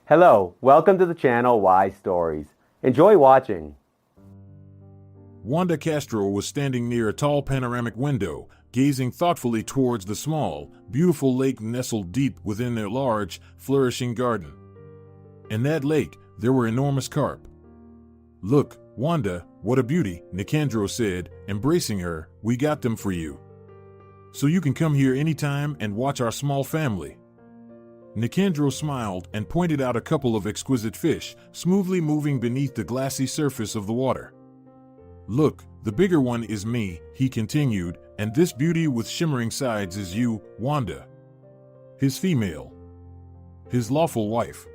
Hello, welcome to the channel Why Stories. Enjoy watching. Wanda Castro was standing near a tall panoramic window, gazing thoughtfully towards the small, beautiful lake nestled deep within their large, flourishing garden. In that lake, there were enormous carp. "Look, Wanda, what a beauty," Nicandro said, embracing her. "We got them for you. So you can come here anytime and watch our small family." Nicandro smiled and pointed out a couple of exquisite fish, smoothly moving beneath the glassy surface of the water. "Look, the bigger one is me," he continued, "and this beauty with shimmering sides is you, Wanda. His female. His lawful wife.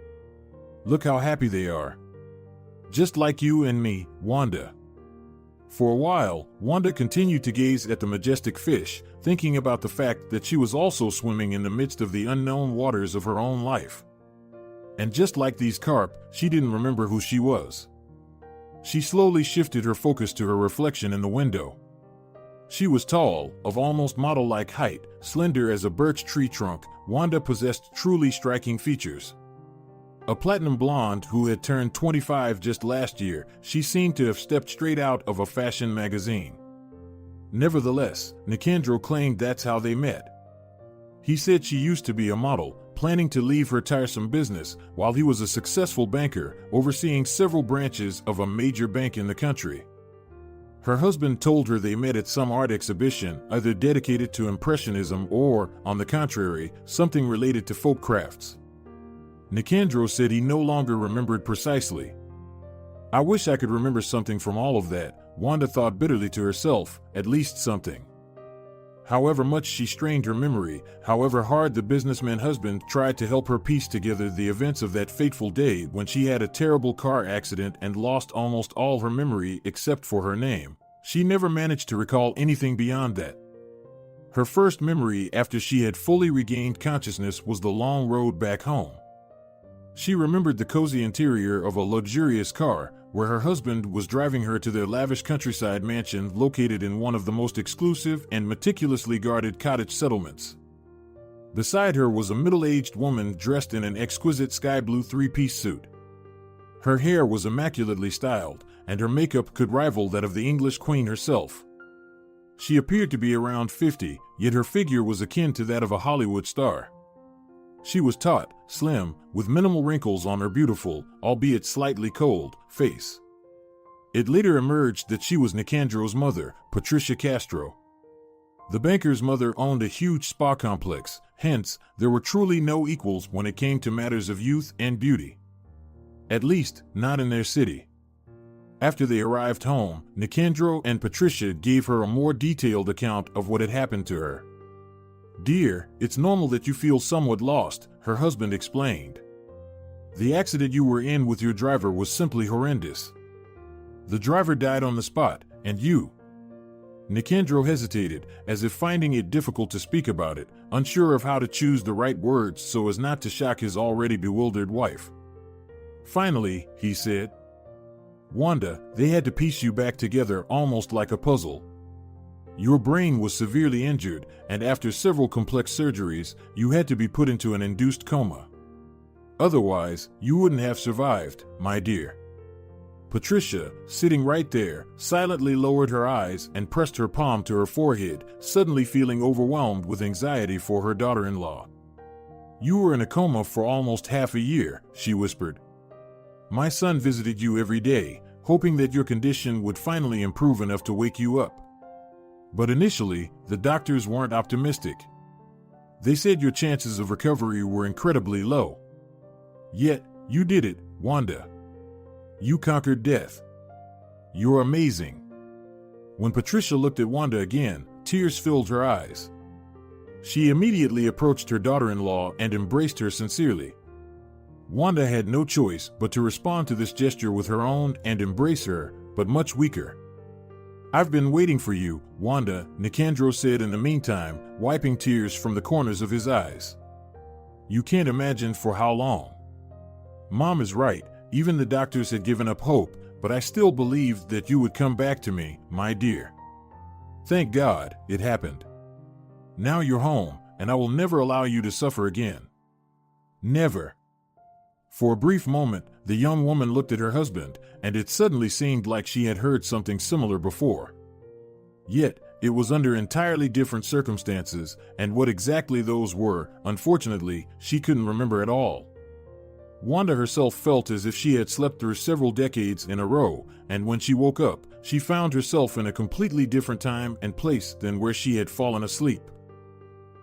Look how happy they are. Just like you and me, Wanda." For a while, Wanda continued to gaze at the majestic fish, thinking about the fact that she was also swimming in the midst of the unknown waters of her own life. And just like these carp, she didn't remember who she was. She slowly shifted her focus to her reflection in the window. She was tall, of almost model-like height, slender as a birch tree trunk. Wanda possessed truly striking features. A platinum blonde who had turned 25 just last year, she seemed to have stepped straight out of a fashion magazine. Nevertheless, Nicandro claimed that's how they met. He said she used to be a model, planning to leave her tiresome business, while he was a successful banker, overseeing several branches of a major bank in the country. Her husband told her they met at some art exhibition, either dedicated to Impressionism or, on the contrary, something related to folk crafts. Nicandro said he no longer remembered precisely. "I wish I could remember something from all of that," Wanda thought bitterly to herself, "at least something." However much she strained her memory, however hard the businessman husband tried to help her piece together the events of that fateful day when she had a terrible car accident and lost almost all her memory except for her name, she never managed to recall anything beyond that. Her first memory after she had fully regained consciousness was the long road back home. She remembered the cozy interior of a luxurious car, where her husband was driving her to their lavish countryside mansion located in one of the most exclusive and meticulously guarded cottage settlements. Beside her was a middle-aged woman dressed in an exquisite sky-blue three-piece suit. Her hair was immaculately styled, and her makeup could rival that of the English queen herself. She appeared to be around 50, yet her figure was akin to that of a Hollywood star. She was taut, slim, with minimal wrinkles on her beautiful, albeit slightly cold, face. It later emerged that she was Nicandro's mother, Patricia Castro. The banker's mother owned a huge spa complex, hence, there were truly no equals when it came to matters of youth and beauty. At least, not in their city. After they arrived home, Nicandro and Patricia gave her a more detailed account of what had happened to her. "Dear, it's normal that you feel somewhat lost," her husband explained. "The accident you were in with your driver was simply horrendous. The driver died on the spot, and you—" Nicandro hesitated, as if finding it difficult to speak about it, unsure of how to choose the right words so as not to shock his already bewildered wife. Finally, he said, "Wanda, they had to piece you back together almost like a puzzle. Your brain was severely injured, and after several complex surgeries, you had to be put into an induced coma. Otherwise, you wouldn't have survived, my dear." Patricia, sitting right there, silently lowered her eyes and pressed her palm to her forehead, suddenly feeling overwhelmed with anxiety for her daughter-in-law. "You were in a coma for almost half a year," she whispered. "My son visited you every day, hoping that your condition would finally improve enough to wake you up. But initially, the doctors weren't optimistic. They said your chances of recovery were incredibly low. Yet, you did it, Wanda. You conquered death. You're amazing." When Patricia looked at Wanda again, tears filled her eyes. She immediately approached her daughter-in-law and embraced her sincerely. Wanda had no choice but to respond to this gesture with her own and embrace her, but much weaker. "I've been waiting for you, Wanda," Nicandro said in the meantime, wiping tears from the corners of his eyes. "You can't imagine for how long. Mom is right, even the doctors had given up hope, but I still believed that you would come back to me, my dear. Thank God, it happened. Now you're home, and I will never allow you to suffer again. Never." For a brief moment, the young woman looked at her husband, and it suddenly seemed like she had heard something similar before. Yet, it was under entirely different circumstances, and what exactly those were, unfortunately, she couldn't remember at all. Wanda herself felt as if she had slept through several decades in a row, and when she woke up, she found herself in a completely different time and place than where she had fallen asleep.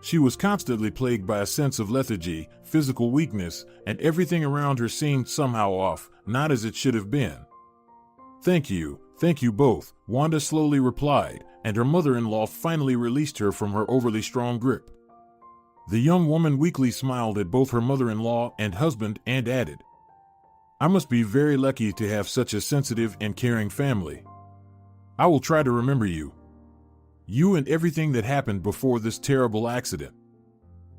She was constantly plagued by a sense of lethargy, physical weakness, and everything around her seemed somehow off, not as it should have been. Thank you both," Wanda slowly replied, and her mother-in-law finally released her from her overly strong grip. The young woman weakly smiled at both her mother-in-law and husband and added, "I must be very lucky to have such a sensitive and caring family. I will try to remember you. You and everything that happened before this terrible accident.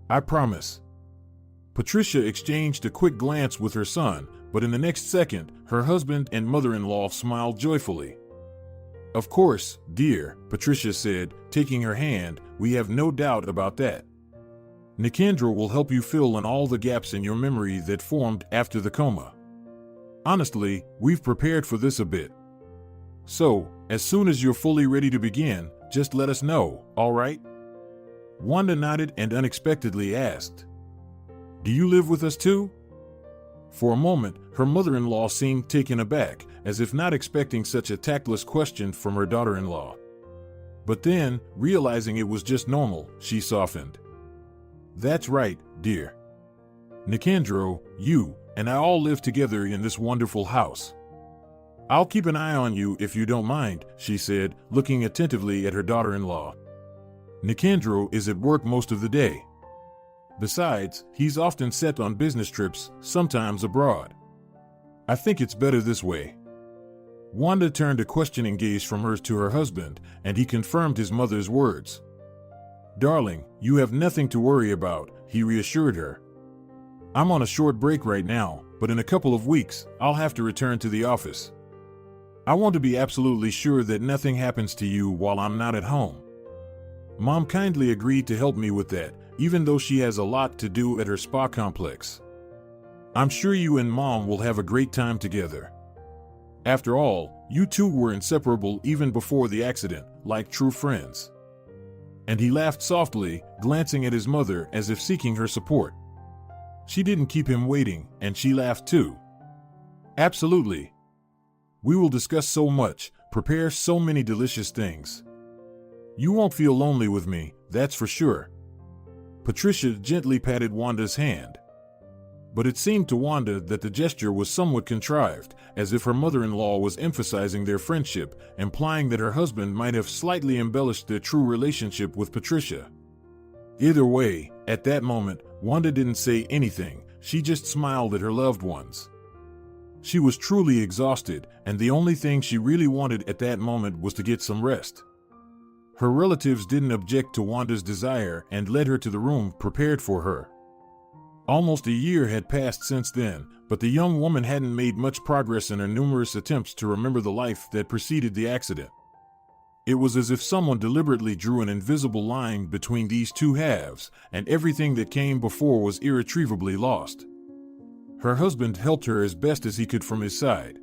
I promise." Patricia exchanged a quick glance with her son, but in the next second, her husband and mother-in-law smiled joyfully. "Of course, dear," Patricia said, taking her hand, "we have no doubt about that. Nicandro will help you fill in all the gaps in your memory that formed after the coma. Honestly, we've prepared for this a bit. So, as soon as you're fully ready to begin, just let us know, all right?" Wanda nodded and unexpectedly asked, "Do you live with us too?" For a moment, her mother-in-law seemed taken aback, as if not expecting such a tactless question from her daughter-in-law. But then, realizing it was just normal, she softened. "That's right, dear. Nicandro, you, and I all live together in this wonderful house. I'll keep an eye on you if you don't mind," she said, looking attentively at her daughter-in-law. "Nicandro is at work most of the day. Besides, he's often set on business trips, sometimes abroad. I think it's better this way." Wanda turned a questioning gaze from hers to her husband, and he confirmed his mother's words. "Darling, you have nothing to worry about," he reassured her. "I'm on a short break right now, but in a couple of weeks, I'll have to return to the office. I want to be absolutely sure that nothing happens to you while I'm not at home. Mom kindly agreed to help me with that, even though she has a lot to do at her spa complex. I'm sure you and Mom will have a great time together. After all, you two were inseparable even before the accident, like true friends." And he laughed softly, glancing at his mother as if seeking her support. She didn't keep him waiting, and she laughed too. "Absolutely. We will discuss so much, prepare so many delicious things. You won't feel lonely with me, that's for sure." Patricia gently patted Wanda's hand. But it seemed to Wanda that the gesture was somewhat contrived, as if her mother-in-law was emphasizing their friendship, implying that her husband might have slightly embellished their true relationship with Patricia. Either way, at that moment, Wanda didn't say anything, she just smiled at her loved ones. She was truly exhausted, and the only thing she really wanted at that moment was to get some rest. Her relatives didn't object to Wanda's desire and led her to the room prepared for her. Almost a year had passed since then, but the young woman hadn't made much progress in her numerous attempts to remember the life that preceded the accident. It was as if someone deliberately drew an invisible line between these two halves, and everything that came before was irretrievably lost. Her husband helped her as best as he could from his side.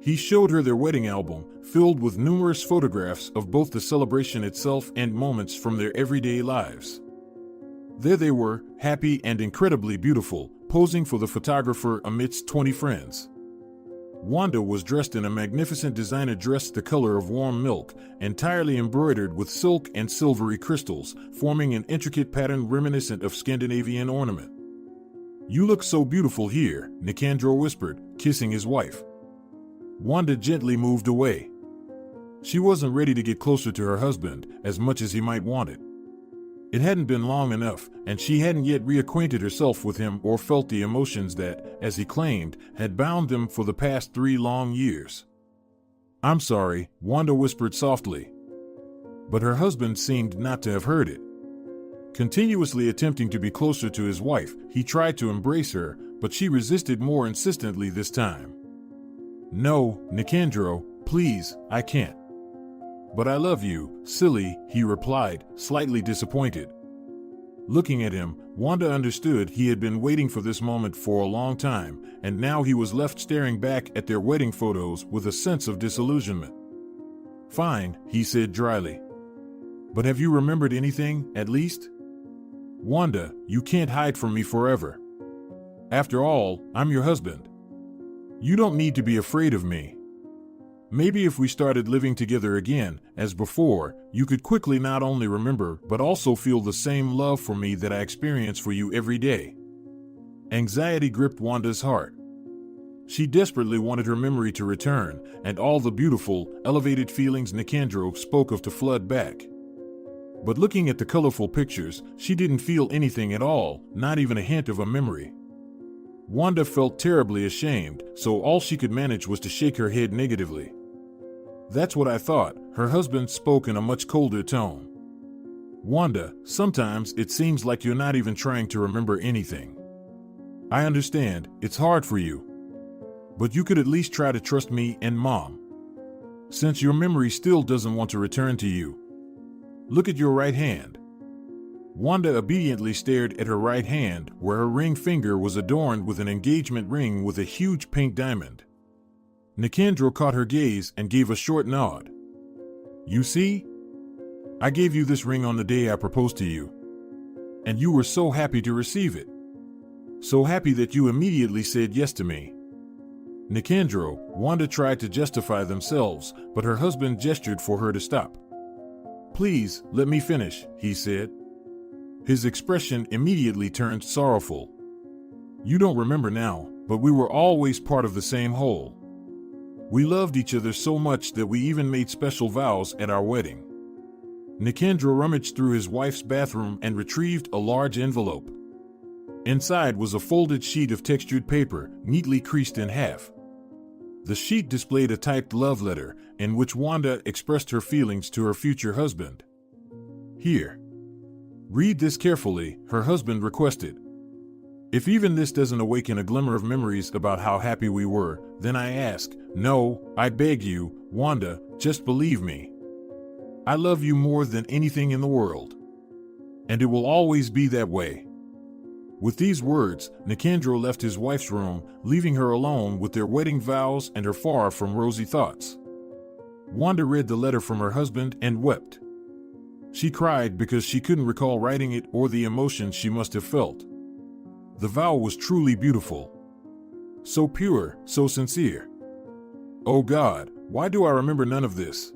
He showed her their wedding album, filled with numerous photographs of both the celebration itself and moments from their everyday lives. There they were, happy and incredibly beautiful, posing for the photographer amidst 20 friends. Wanda was dressed in a magnificent designer dress the color of warm milk, entirely embroidered with silk and silvery crystals, forming an intricate pattern reminiscent of Scandinavian ornament. "You look so beautiful here," Nicandro whispered, kissing his wife. Wanda gently moved away. She wasn't ready to get closer to her husband, as much as he might want it. It hadn't been long enough, and she hadn't yet reacquainted herself with him or felt the emotions that, as he claimed, had bound them for the past 3 long years. "I'm sorry," Wanda whispered softly. But her husband seemed not to have heard it. Continuously attempting to be closer to his wife, he tried to embrace her, but she resisted more insistently this time. "No, Nicandro, please, I can't." "But I love you, silly," he replied, slightly disappointed. Looking at him, Wanda understood he had been waiting for this moment for a long time, and now he was left staring back at their wedding photos with a sense of disillusionment. "Fine," he said dryly. "But have you remembered anything, at least? Wanda, you can't hide from me forever. After all, I'm your husband. You don't need to be afraid of me. Maybe if we started living together again, as before, you could quickly not only remember but also feel the same love for me that I experience for you every day." Anxiety gripped Wanda's heart. She desperately wanted her memory to return, and all the beautiful, elevated feelings Nicandro spoke of to flood back. But looking at the colorful pictures, she didn't feel anything at all, not even a hint of a memory. Wanda felt terribly ashamed, so all she could manage was to shake her head negatively. "That's what I thought," her husband spoke in a much colder tone. "Wanda, sometimes it seems like you're not even trying to remember anything. I understand, it's hard for you. But you could at least try to trust me and Mom. Since your memory still doesn't want to return to you. Look at your right hand." Wanda obediently stared at her right hand, where her ring finger was adorned with an engagement ring with a huge pink diamond. Nicandro caught her gaze and gave a short nod. "You see? I gave you this ring on the day I proposed to you. And you were so happy to receive it. So happy that you immediately said yes to me." Nicandro, Wanda tried to justify themselves, but her husband gestured for her to stop. "Please, let me finish," he said. His expression immediately turned sorrowful. "You don't remember now, but we were always part of the same whole. We loved each other so much that we even made special vows at our wedding." Nicandro rummaged through his wife's bathroom and retrieved a large envelope. Inside was a folded sheet of textured paper, neatly creased in half. The sheet displayed a typed love letter, in which Wanda expressed her feelings to her future husband. "Here. Read this carefully," her husband requested. "If even this doesn't awaken a glimmer of memories about how happy we were, then I ask, no, I beg you, Wanda, just believe me. I love you more than anything in the world. And it will always be that way." With these words, Nicandro left his wife's room, leaving her alone with their wedding vows and her far from rosy thoughts. Wanda read the letter from her husband and wept. She cried because she couldn't recall writing it or the emotions she must have felt. The vow was truly beautiful. So pure, so sincere. "Oh God, why do I remember none of this?"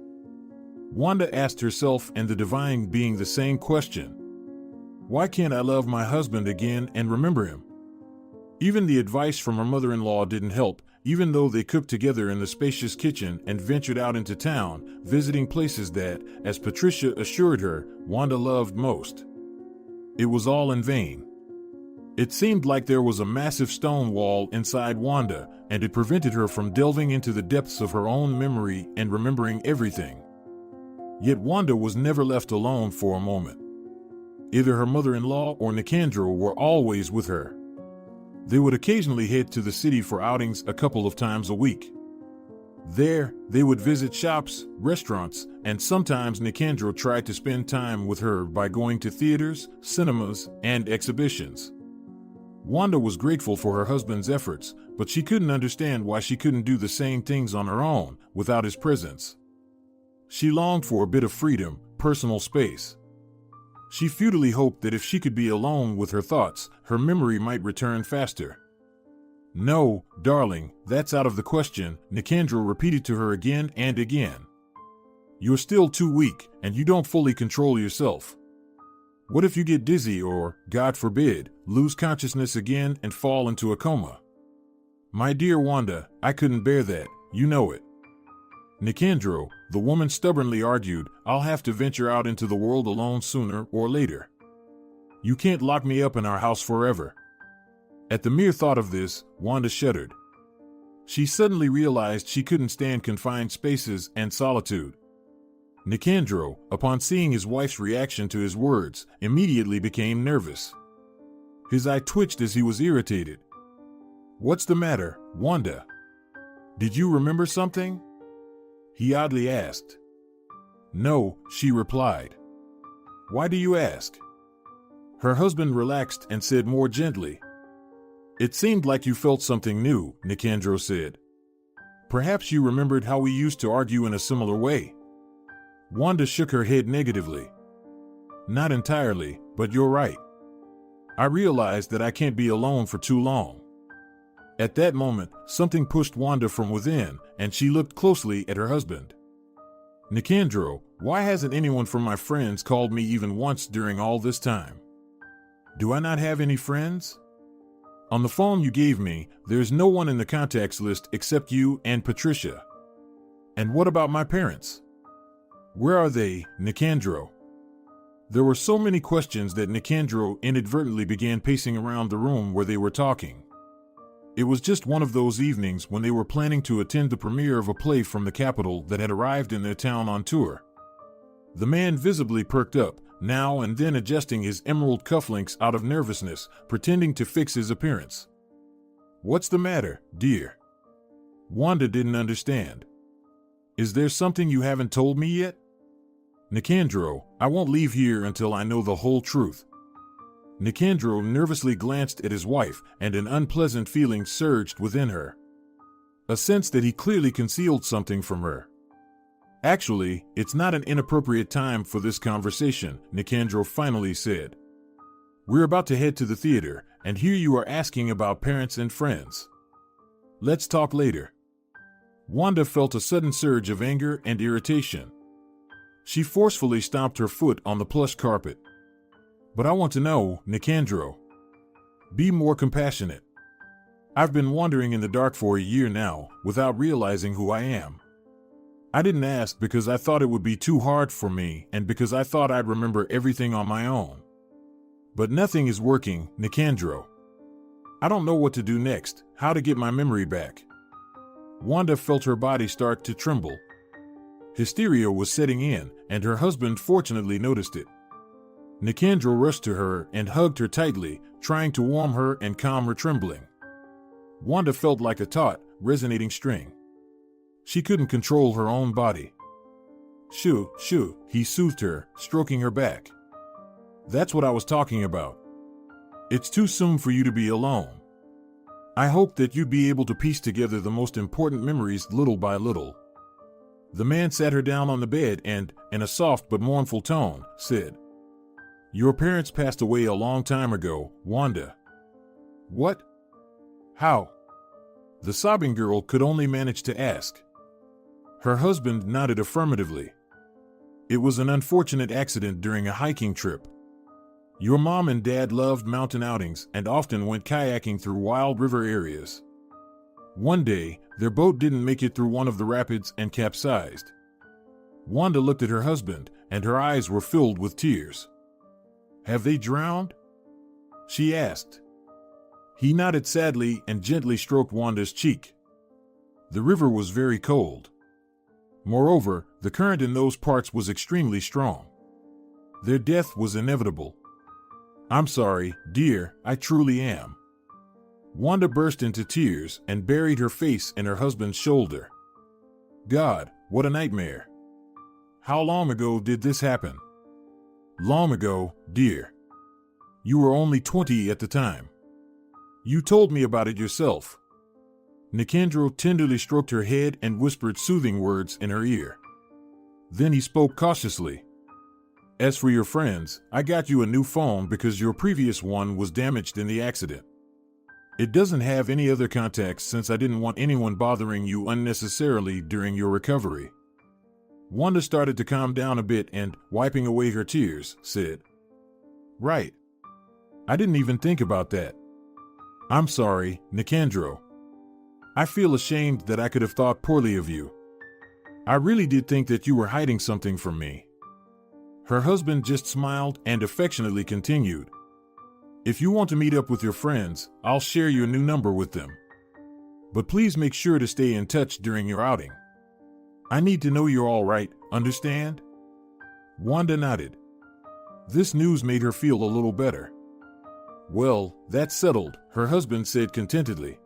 Wanda asked herself and the divine being the same question. Why can't I love my husband again and remember him? Even the advice from her mother-in-law didn't help, even though they cooked together in the spacious kitchen and ventured out into town, visiting places that, as Patricia assured her, Wanda loved most. It was all in vain. It seemed like there was a massive stone wall inside Wanda, and it prevented her from delving into the depths of her own memory and remembering everything. Yet Wanda was never left alone for a moment. Either her mother-in-law or Nicandro were always with her. They would occasionally head to the city for outings a couple of times a week. There, they would visit shops, restaurants, and sometimes Nicandro tried to spend time with her by going to theaters, cinemas, and exhibitions. Wanda was grateful for her husband's efforts, but she couldn't understand why she couldn't do the same things on her own, without his presence. She longed for a bit of freedom, personal space. She futilely hoped that if she could be alone with her thoughts, her memory might return faster. "No, darling, that's out of the question," Nicandro repeated to her again and again. "You're still too weak, and you don't fully control yourself. What if you get dizzy or, God forbid, lose consciousness again and fall into a coma? My dear Wanda, I couldn't bear that, you know it." "Nicandro," the woman stubbornly argued, "I'll have to venture out into the world alone sooner or later. You can't lock me up in our house forever." At the mere thought of this, Wanda shuddered. She suddenly realized she couldn't stand confined spaces and solitude. Nicandro, upon seeing his wife's reaction to his words, immediately became nervous. His eye twitched as he was irritated. "What's the matter, Wanda? Did you remember something?" he oddly asked. "No," she replied. "Why do you ask?" Her husband relaxed and said more gently, "It seemed like you felt something new," Nicandro said. "Perhaps you remembered how we used to argue in a similar way." Wanda shook her head negatively. "Not entirely, but you're right. I realized that I can't be alone for too long." At that moment, something pushed Wanda from within, and she looked closely at her husband. "Nicandro, why hasn't anyone from my friends called me even once during all this time? Do I not have any friends? On the phone you gave me, there's no one in the contacts list except you and Patricia. And what about my parents? Where are they, Nicandro?" There were so many questions that Nicandro inadvertently began pacing around the room where they were talking. It was just one of those evenings when they were planning to attend the premiere of a play from the capital that had arrived in their town on tour. The man visibly perked up, now and then adjusting his emerald cufflinks out of nervousness, pretending to fix his appearance. "What's the matter, dear?" Wanda didn't understand. "Is there something you haven't told me yet?" "Nicandro, I won't leave here until I know the whole truth." Nicandro nervously glanced at his wife, and an unpleasant feeling surged within her. A sense that he clearly concealed something from her. "Actually, it's not an inappropriate time for this conversation," Nicandro finally said. "We're about to head to the theater, and here you are asking about parents and friends. Let's talk later." Wanda felt a sudden surge of anger and irritation. She forcefully stomped her foot on the plush carpet. "But I want to know, Nicandro. Be more compassionate. I've been wandering in the dark for a year now, without realizing who I am. I didn't ask because I thought it would be too hard for me and because I thought I'd remember everything on my own. But nothing is working, Nicandro. I don't know what to do next, how to get my memory back." Wanda felt her body start to tremble. Hysteria was setting in, and her husband fortunately noticed it. Nicandro rushed to her and hugged her tightly, trying to warm her and calm her trembling. Wanda felt like a taut, resonating string. She couldn't control her own body. "Shoo, shoo," he soothed her, stroking her back. "That's what I was talking about. It's too soon for you to be alone. I hoped that you'd be able to piece together the most important memories little by little." The man sat her down on the bed and, in a soft but mournful tone, said, "Your parents passed away a long time ago, Wanda." "What? How?" The sobbing girl could only manage to ask. Her husband nodded affirmatively. "It was an unfortunate accident during a hiking trip. Your mom and dad loved mountain outings and often went kayaking through wild river areas. One day, their boat didn't make it through one of the rapids and capsized." Wanda looked at her husband, and her eyes were filled with tears. "Have they drowned?" she asked. He nodded sadly and gently stroked Wanda's cheek. The river was very cold. Moreover, the current in those parts was extremely strong. Their death was inevitable. "I'm sorry, dear, I truly am." Wanda burst into tears and buried her face in her husband's shoulder. "God, what a nightmare. How long ago did this happen?" "Long ago, dear. You were only 20 at the time. You told me about it yourself." Nicandro tenderly stroked her head and whispered soothing words in her ear. Then he spoke cautiously. "As for your friends, I got you a new phone because your previous one was damaged in the accident. It doesn't have any other contacts since I didn't want anyone bothering you unnecessarily during your recovery." Wanda started to calm down a bit and, wiping away her tears, said, "Right. I didn't even think about that. I'm sorry, Nicandro. I feel ashamed that I could have thought poorly of you. I really did think that you were hiding something from me." Her husband just smiled and affectionately continued, "If you want to meet up with your friends, I'll share your new number with them. But please make sure to stay in touch during your outing. I need to know you're all right, understand?" Wanda nodded. This news made her feel a little better. "Well, that's settled," her husband said contentedly.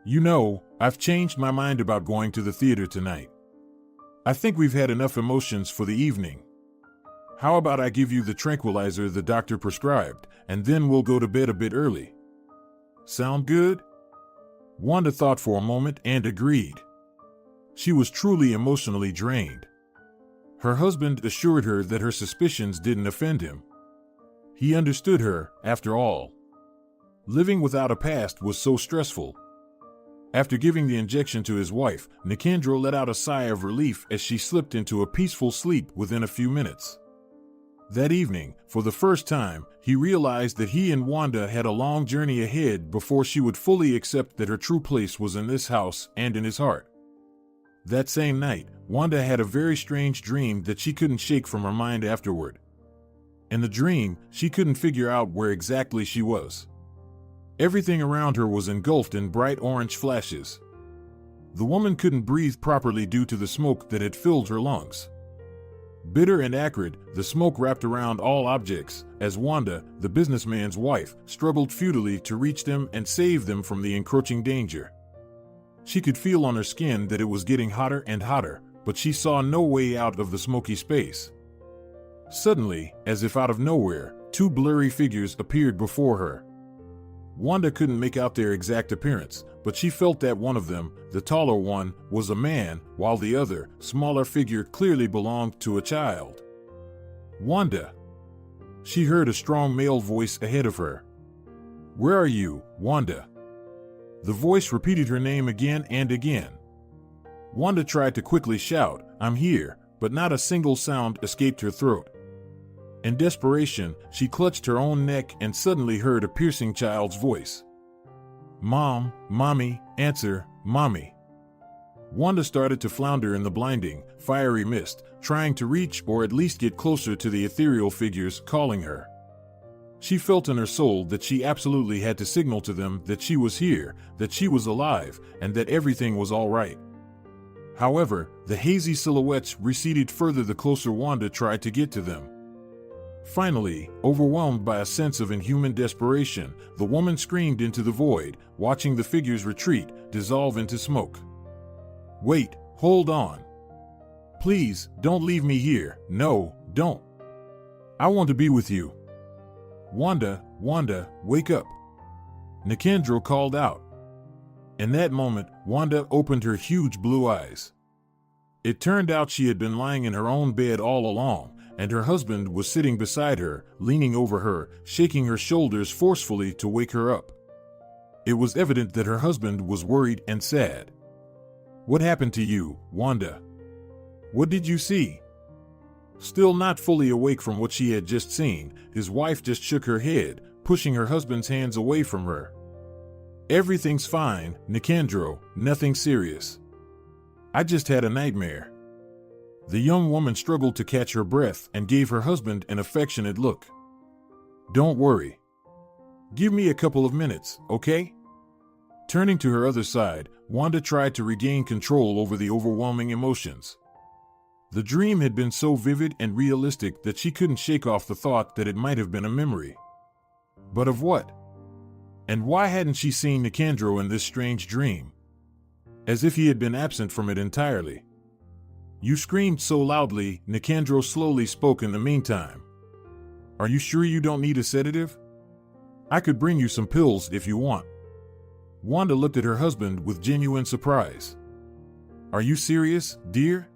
"You know, I've changed my mind about going to the theater tonight. I think we've had enough emotions for the evening. How about I give you the tranquilizer the doctor prescribed, and then we'll go to bed a bit early? Sound good? Wanda thought for a moment and agreed. She was truly emotionally drained. Her husband assured her that her suspicions didn't offend him. He understood her, after all. Living without a past was so stressful. After giving the injection to his wife, Nicandro let out a sigh of relief as she slipped into a peaceful sleep within a few minutes. That evening, for the first time, he realized that he and Wanda had a long journey ahead before she would fully accept that her true place was in this house and in his heart. That same night, Wanda had a very strange dream that she couldn't shake from her mind afterward. In the dream, she couldn't figure out where exactly she was. Everything around her was engulfed in bright orange flashes. The woman couldn't breathe properly due to the smoke that had filled her lungs. Bitter and acrid, the smoke wrapped around all objects, as Wanda, the businessman's wife, struggled futilely to reach them and save them from the encroaching danger. She could feel on her skin that it was getting hotter and hotter, but she saw no way out of the smoky space. Suddenly, as if out of nowhere, two blurry figures appeared before her. Wanda couldn't make out their exact appearance, but she felt that one of them, the taller one, was a man, while the other, smaller figure clearly belonged to a child. Wanda! She heard a strong male voice ahead of her. "Where are you, Wanda?" The voice repeated her name again and again. Wanda tried to quickly shout, "I'm here," but not a single sound escaped her throat. In desperation, she clutched her own neck and suddenly heard a piercing child's voice. "Mom, Mommy, answer, Mommy." Wanda started to flounder in the blinding, fiery mist, trying to reach or at least get closer to the ethereal figures calling her. She felt in her soul that she absolutely had to signal to them that she was here, that she was alive, and that everything was all right. However, the hazy silhouettes receded further the closer Wanda tried to get to them. Finally, overwhelmed by a sense of inhuman desperation, the woman screamed into the void, watching the figures retreat, dissolve into smoke. "Wait, hold on. Please, don't leave me here. No, don't. I want to be with you. Wanda, Wanda, wake up." Nicandro called out. In that moment, Wanda opened her huge blue eyes. It turned out she had been lying in her own bed all along, and her husband was sitting beside her, leaning over her, shaking her shoulders forcefully to wake her up. It was evident that her husband was worried and sad. "What happened to you, Wanda? What did you see?" Still not fully awake from what she had just seen, his wife just shook her head, pushing her husband's hands away from her. "Everything's fine, Nicandro, nothing serious. I just had a nightmare." The young woman struggled to catch her breath and gave her husband an affectionate look. "Don't worry. Give me a couple of minutes, okay?" Turning to her other side, Wanda tried to regain control over the overwhelming emotions. The dream had been so vivid and realistic that she couldn't shake off the thought that it might have been a memory. But of what? And why hadn't she seen Nicandro in this strange dream? As if he had been absent from it entirely. "You screamed so loudly," Nicandro slowly spoke in the meantime. "Are you sure you don't need a sedative? I could bring you some pills if you want." Wanda looked at her husband with genuine surprise. "Are you serious, dear?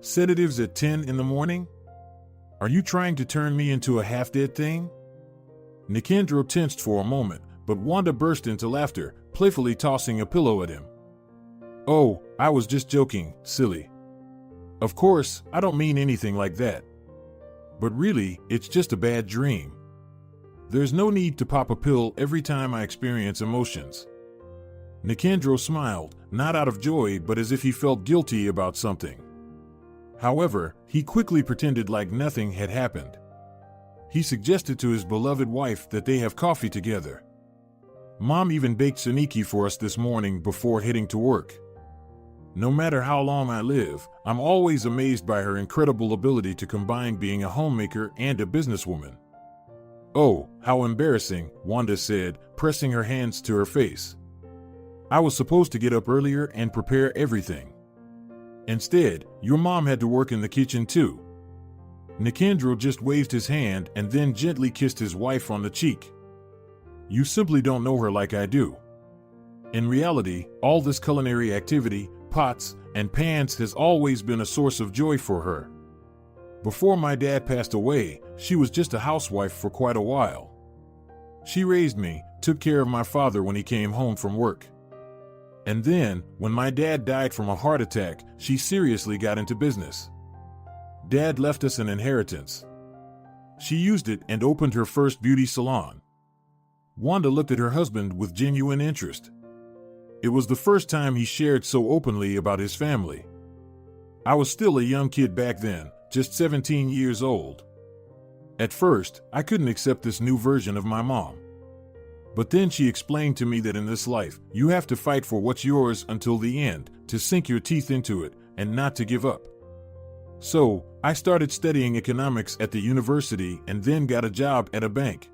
Sedatives at 10 in the morning? Are you trying to turn me into a half-dead thing?" Nicandro tensed for a moment, but Wanda burst into laughter, playfully tossing a pillow at him. "Oh, I was just joking, silly. Of course, I don't mean anything like that. But really, it's just a bad dream. There's no need to pop a pill every time I experience emotions." Nicandro smiled, not out of joy but as if he felt guilty about something. However, he quickly pretended like nothing had happened. He suggested to his beloved wife that they have coffee together. "Mom even baked tzatziki for us this morning before heading to work. No matter how long I live, I'm always amazed by her incredible ability to combine being a homemaker and a businesswoman." "Oh, how embarrassing," Wanda said, pressing her hands to her face. "I was supposed to get up earlier and prepare everything. Instead, your mom had to work in the kitchen too. Nicandro just waved his hand and then gently kissed his wife on the cheek. You simply don't know her like I do. In reality, all this culinary activity, pots and pans, has always been a source of joy for her. Before my dad passed away, she was just a housewife for quite a while. She raised me, took care of my father when he came home from work. And then, when my dad died from a heart attack, she seriously got into business. Dad left us an inheritance. She used it and opened her first beauty salon. Wanda looked at her husband with genuine interest. It was the first time he shared so openly about his family. I was still a young kid back then, just 17 years old. At first, I couldn't accept this new version of my mom. But then she explained to me that in this life, you have to fight for what's yours until the end, to sink your teeth into it, and not to give up. So, I started studying economics at the university and then got a job at a bank.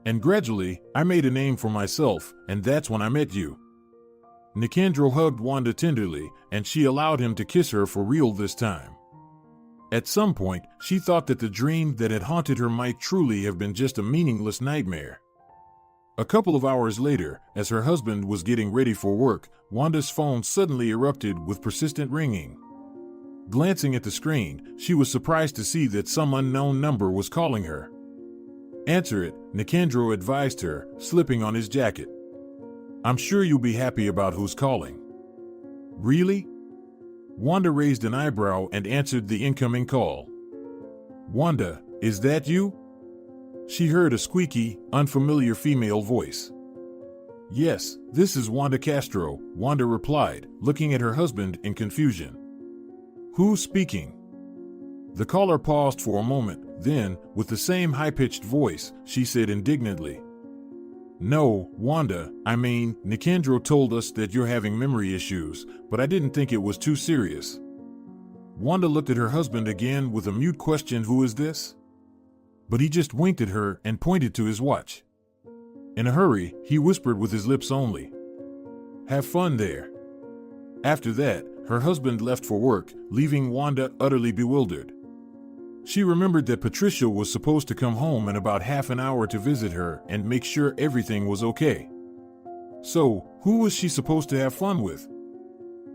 And gradually, I made a name for myself, and that's when I met you. Nicandro hugged Wanda tenderly, and she allowed him to kiss her for real this time. At some point, she thought that the dream that had haunted her might truly have been just a meaningless nightmare. A couple of hours later, as her husband was getting ready for work, Wanda's phone suddenly erupted with persistent ringing. Glancing at the screen, she was surprised to see that some unknown number was calling her. Answer it, Nicandro advised her, slipping on his jacket. I'm sure you'll be happy about who's calling. Really? Wanda raised an eyebrow and answered the incoming call. Wanda, is that you? She heard a squeaky, unfamiliar female voice. Yes, this is Wanda Castro, Wanda replied, looking at her husband in confusion. Who's speaking? The caller paused for a moment, then, with the same high-pitched voice, she said indignantly. No, Wanda, Nicandro told us that you're having memory issues, but I didn't think it was too serious. Wanda looked at her husband again with a mute question, who is this? But he just winked at her and pointed to his watch. In a hurry, he whispered with his lips only. Have fun there. After that, her husband left for work, leaving Wanda utterly bewildered. She remembered that Patricia was supposed to come home in about half an hour to visit her and make sure everything was okay. So, who was she supposed to have fun with?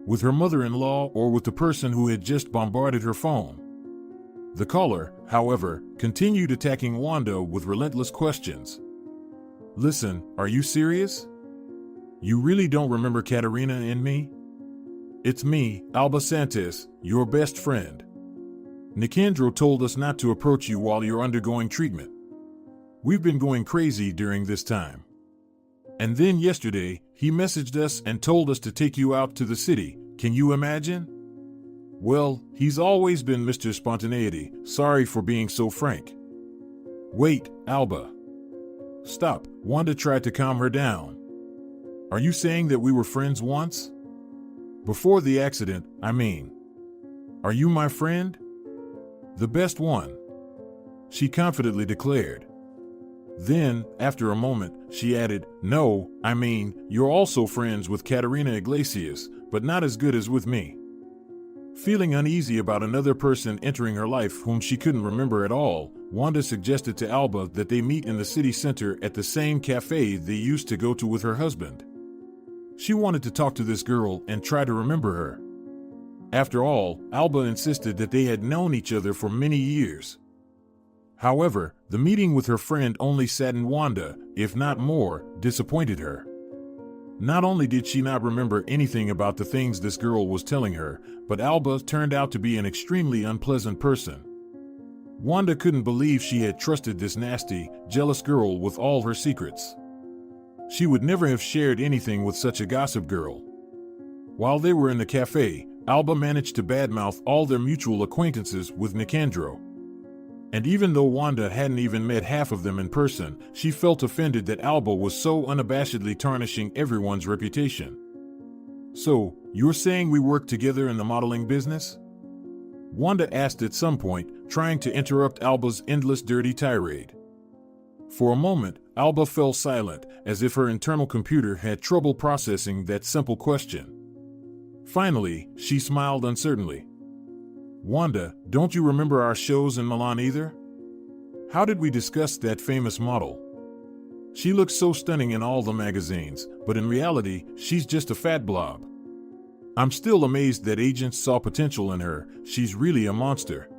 With her mother-in-law or with the person who had just bombarded her phone? The caller, however, continued attacking Wanda with relentless questions. Listen, are you serious? You really don't remember Katerina and me? It's me, Alba Santos, your best friend. Nicandro told us not to approach you while you're undergoing treatment. We've been going crazy during this time. And then yesterday, he messaged us and told us to take you out to the city. Can you imagine? Well, he's always been Mr. Spontaneity. Sorry for being so frank. Wait, Alba. Stop. Wanda tried to calm her down. Are you saying that we were friends once? Before the accident, I mean. Are you my friend? The best one, she confidently declared. Then, after a moment, she added, No, you're also friends with Katerina Iglesias, but not as good as with me. Feeling uneasy about another person entering her life whom she couldn't remember at all, Wanda suggested to Alba that they meet in the city center at the same cafe they used to go to with her husband. She wanted to talk to this girl and try to remember her. After all, Alba insisted that they had known each other for many years. However, the meeting with her friend only saddened Wanda, if not more, disappointed her. Not only did she not remember anything about the things this girl was telling her, but Alba turned out to be an extremely unpleasant person. Wanda couldn't believe she had trusted this nasty, jealous girl with all her secrets. She would never have shared anything with such a gossip girl. While they were in the cafe, Alba managed to badmouth all their mutual acquaintances with Nicandro. And even though Wanda hadn't even met half of them in person, she felt offended that Alba was so unabashedly tarnishing everyone's reputation. So, you're saying we work together in the modeling business? Wanda asked at some point, trying to interrupt Alba's endless dirty tirade. For a moment, Alba fell silent, as if her internal computer had trouble processing that simple question. Finally, she smiled uncertainly. Wanda, don't you remember our shows in Milan either? How did we discuss that famous model? She looks so stunning in all the magazines, but in reality, she's just a fat blob. I'm still amazed that agents saw potential in her. She's really a monster.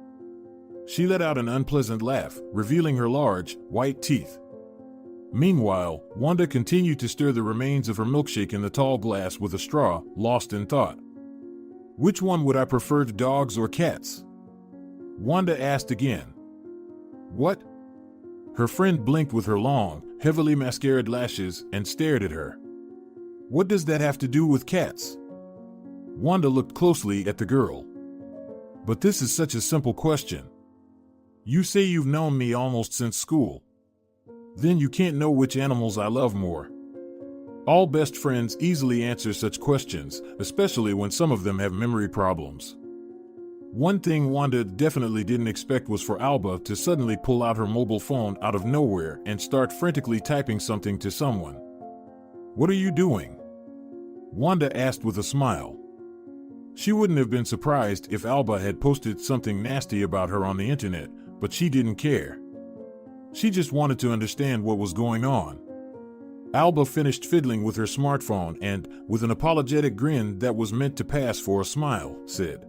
She let out an unpleasant laugh, revealing her large, white teeth. Meanwhile, Wanda continued to stir the remains of her milkshake in the tall glass with a straw, lost in thought. Which one would I prefer, dogs or cats? Wanda asked again. What? Her friend blinked with her long, heavily mascaraed lashes and stared at her. What does that have to do with cats? Wanda looked closely at the girl. But this is such a simple question. You say you've known me almost since school. Then you can't know which animals I love more. All best friends easily answer such questions, especially when some of them have memory problems. One thing Wanda definitely didn't expect was for Alba to suddenly pull out her mobile phone out of nowhere and start frantically typing something to someone. What are you doing? Wanda asked with a smile. She wouldn't have been surprised if Alba had posted something nasty about her on the internet, but she didn't care. She just wanted to understand what was going on. Alba finished fiddling with her smartphone and, with an apologetic grin that was meant to pass for a smile, said,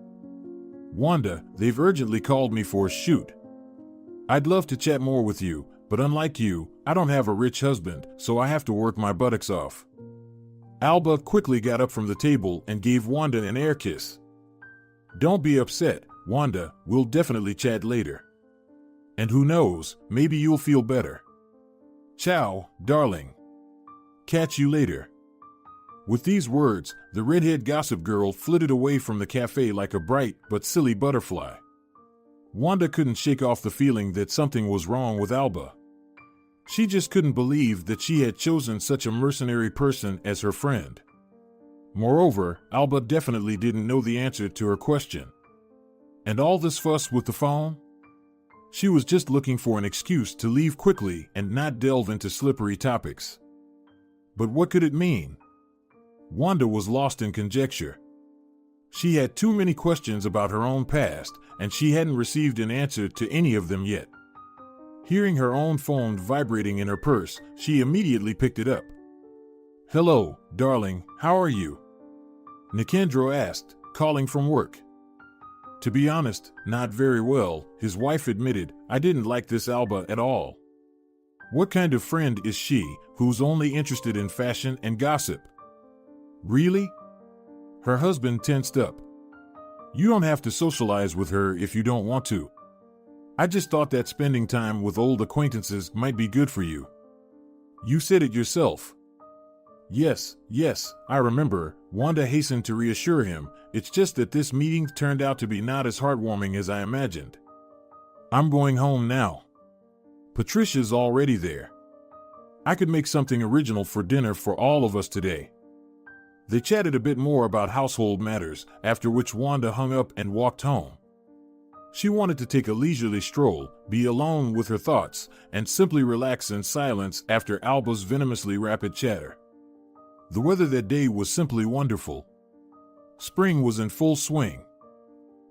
Wanda, they've urgently called me for a shoot. I'd love to chat more with you, but unlike you, I don't have a rich husband, so I have to work my buttocks off. Alba quickly got up from the table and gave Wanda an air kiss. Don't be upset, Wanda, we'll definitely chat later. And who knows, maybe you'll feel better. Ciao, darling. Catch you later. With these words, the redhead gossip girl flitted away from the cafe like a bright but silly butterfly. Wanda couldn't shake off the feeling that something was wrong with Alba. She just couldn't believe that she had chosen such a mercenary person as her friend. Moreover, Alba definitely didn't know the answer to her question. And all this fuss with the phone? She was just looking for an excuse to leave quickly and not delve into slippery topics. But what could it mean? Wanda was lost in conjecture. She had too many questions about her own past, and she hadn't received an answer to any of them yet. Hearing her own phone vibrating in her purse, she immediately picked it up. Hello, darling, how are you? Nicandro asked, calling from work. To be honest, not very well, his wife admitted. I didn't like this Alba at all. What kind of friend is she, who's only interested in fashion and gossip? Really? Her husband tensed up. You don't have to socialize with her if you don't want to. I just thought that spending time with old acquaintances might be good for you. You said it yourself. Yes, I remember, Wanda hastened to reassure him. It's just that this meeting turned out to be not as heartwarming as I imagined. I'm going home now. Patricia's already there. I could make something original for dinner for all of us today. They chatted a bit more about household matters, after which Wanda hung up and walked home. She wanted to take a leisurely stroll, be alone with her thoughts, and simply relax in silence after Alba's venomously rapid chatter. The weather that day was simply wonderful. Spring was in full swing.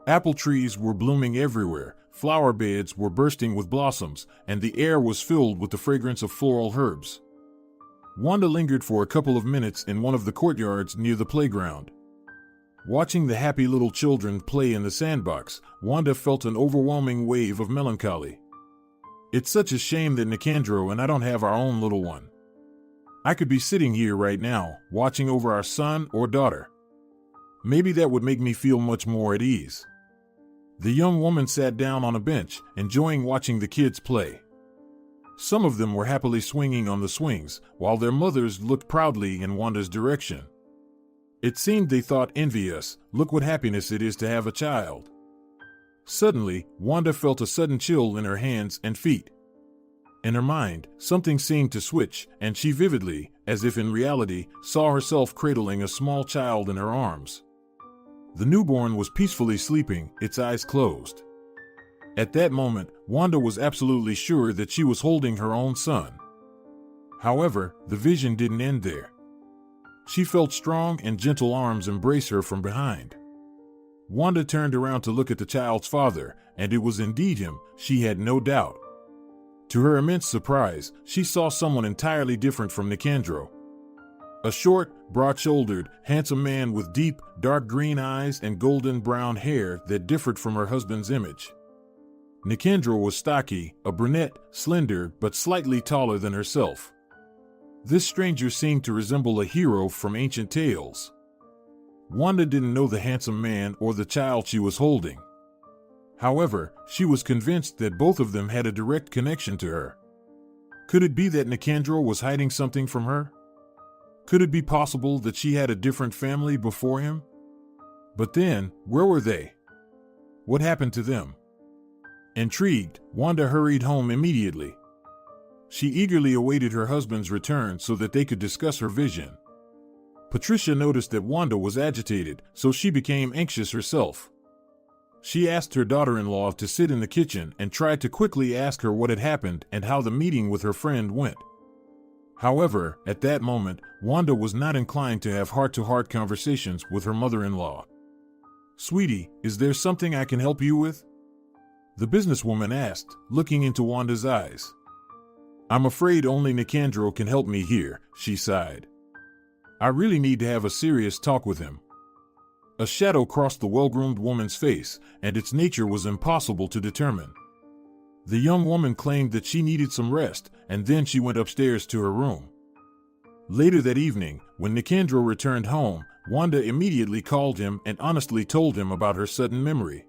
Apple trees were blooming everywhere, flower beds were bursting with blossoms, and the air was filled with the fragrance of floral herbs. Wanda lingered for a couple of minutes in one of the courtyards near the playground. Watching the happy little children play in the sandbox, Wanda felt an overwhelming wave of melancholy. It's such a shame that Nicandro and I don't have our own little one. I could be sitting here right now, watching over our son or daughter. Maybe that would make me feel much more at ease. The young woman sat down on a bench, enjoying watching the kids play. Some of them were happily swinging on the swings, while their mothers looked proudly in Wanda's direction. It seemed they thought envious, look what happiness it is to have a child. Suddenly, Wanda felt a sudden chill in her hands and feet. In her mind, something seemed to switch, and she vividly, as if in reality, saw herself cradling a small child in her arms. The newborn was peacefully sleeping, its eyes closed. At that moment, Wanda was absolutely sure that she was holding her own son. However, the vision didn't end there. She felt strong and gentle arms embrace her from behind. Wanda turned around to look at the child's father, and it was indeed him, she had no doubt. To her immense surprise, she saw someone entirely different from Nicandro. A short, broad-shouldered, handsome man with deep, dark green eyes and golden brown hair that differed from her husband's image. Nicandro was stocky, a brunette, slender, but slightly taller than herself. This stranger seemed to resemble a hero from ancient tales. Wanda didn't know the handsome man or the child she was holding. However, she was convinced that both of them had a direct connection to her. Could it be that Nicandro was hiding something from her? Could it be possible that she had a different family before him? But then, where were they? What happened to them? Intrigued, Wanda hurried home immediately. She eagerly awaited her husband's return so that they could discuss her vision. Patricia noticed that Wanda was agitated, so she became anxious herself. She asked her daughter-in-law to sit in the kitchen and tried to quickly ask her what had happened and how the meeting with her friend went. However, at that moment, Wanda was not inclined to have heart-to-heart conversations with her mother-in-law. "Sweetie, is there something I can help you with?" the businesswoman asked, looking into Wanda's eyes. "I'm afraid only Nicandro can help me here," she sighed. "I really need to have a serious talk with him." A shadow crossed the well-groomed woman's face, and its nature was impossible to determine. The young woman claimed that she needed some rest, and then she went upstairs to her room. Later that evening, when Nicandro returned home, Wanda immediately called him and honestly told him about her sudden memory.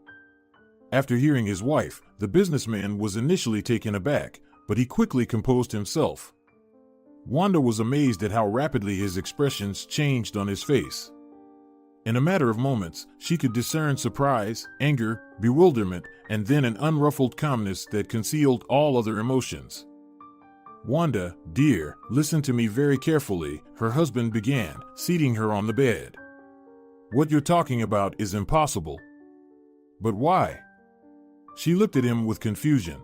After hearing his wife, the businessman was initially taken aback, but he quickly composed himself. Wanda was amazed at how rapidly his expressions changed on his face. In a matter of moments, she could discern surprise, anger, bewilderment, and then an unruffled calmness that concealed all other emotions. "Wanda, dear, listen to me very carefully," her husband began, seating her on the bed. "What you're talking about is impossible." "But why?" She looked at him with confusion.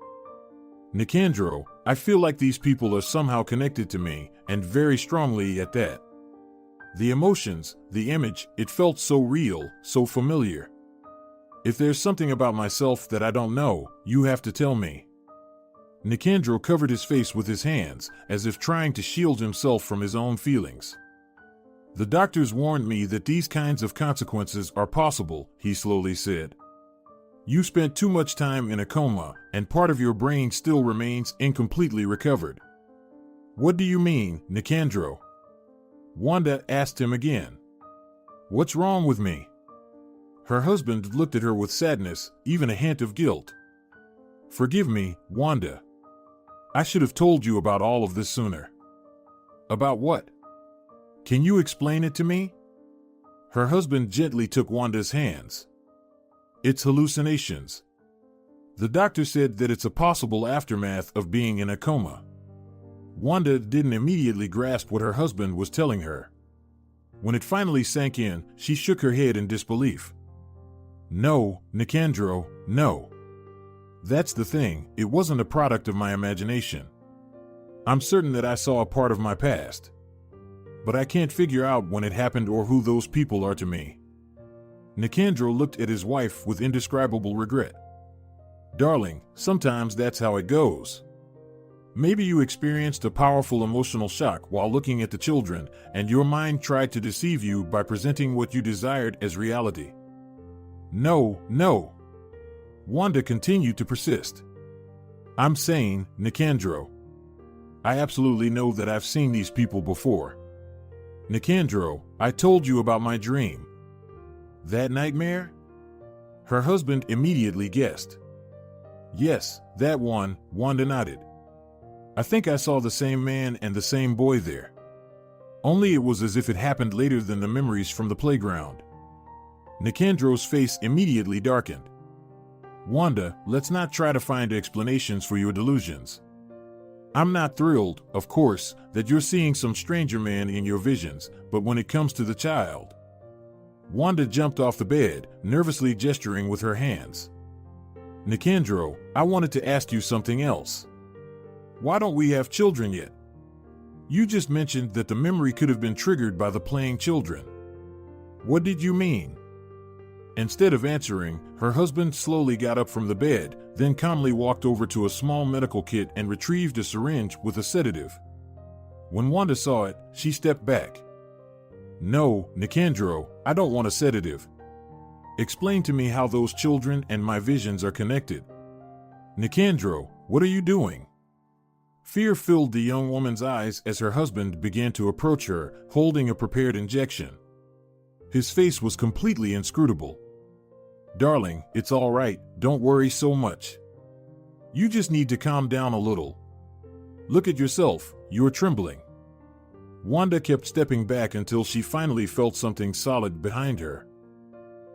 "Nicandro, I feel like these people are somehow connected to me, and very strongly at that. The emotions, the image, it felt so real, so familiar. If there's something about myself that I don't know, you have to tell me." Nicandro covered his face with his hands, as if trying to shield himself from his own feelings. "The doctors warned me that these kinds of consequences are possible," he slowly said. "You spent too much time in a coma, and part of your brain still remains incompletely recovered." "What do you mean, Nicandro?" Wanda asked him again. "What's wrong with me?" Her husband looked at her with sadness, even a hint of guilt. "Forgive me, Wanda. I should have told you about all of this sooner." "About what? Can you explain it to me?" Her husband gently took Wanda's hands. "It's hallucinations. The doctor said that it's a possible aftermath of being in a coma." Wanda didn't immediately grasp what her husband was telling her. When it finally sank in, she shook her head in disbelief. "No, Nicandro, no. That's the thing, it wasn't a product of my imagination. I'm certain that I saw a part of my past. But I can't figure out when it happened or who those people are to me." Nicandro looked at his wife with indescribable regret. "Darling, sometimes that's how it goes. Maybe you experienced a powerful emotional shock while looking at the children, and your mind tried to deceive you by presenting what you desired as reality." No. Wanda continued to persist. "I'm saying, Nicandro. I absolutely know that I've seen these people before. Nicandro, I told you about my dream." "That nightmare?" Her husband immediately guessed. "Yes, that one," Wanda nodded. "I think I saw the same man and the same boy there. Only it was as if it happened later than the memories from the playground." Nicandro's face immediately darkened. "Wanda, let's not try to find explanations for your delusions. I'm not thrilled, of course, that you're seeing some stranger man in your visions, but when it comes to the child..." Wanda jumped off the bed, nervously gesturing with her hands. "Nicandro, I wanted to ask you something else. Why don't we have children yet? You just mentioned that the memory could have been triggered by the playing children. What did you mean?" Instead of answering, her husband slowly got up from the bed, then calmly walked over to a small medical kit and retrieved a syringe with a sedative. When Wanda saw it, she stepped back. "No, Nicandro, I don't want a sedative. Explain to me how those children and my visions are connected." "Nicandro, what are you doing?" Fear filled the young woman's eyes as her husband began to approach her, holding a prepared injection. His face was completely inscrutable. "Darling, it's all right, don't worry so much. You just need to calm down a little. Look at yourself, you're trembling." Wanda kept stepping back until she finally felt something solid behind her.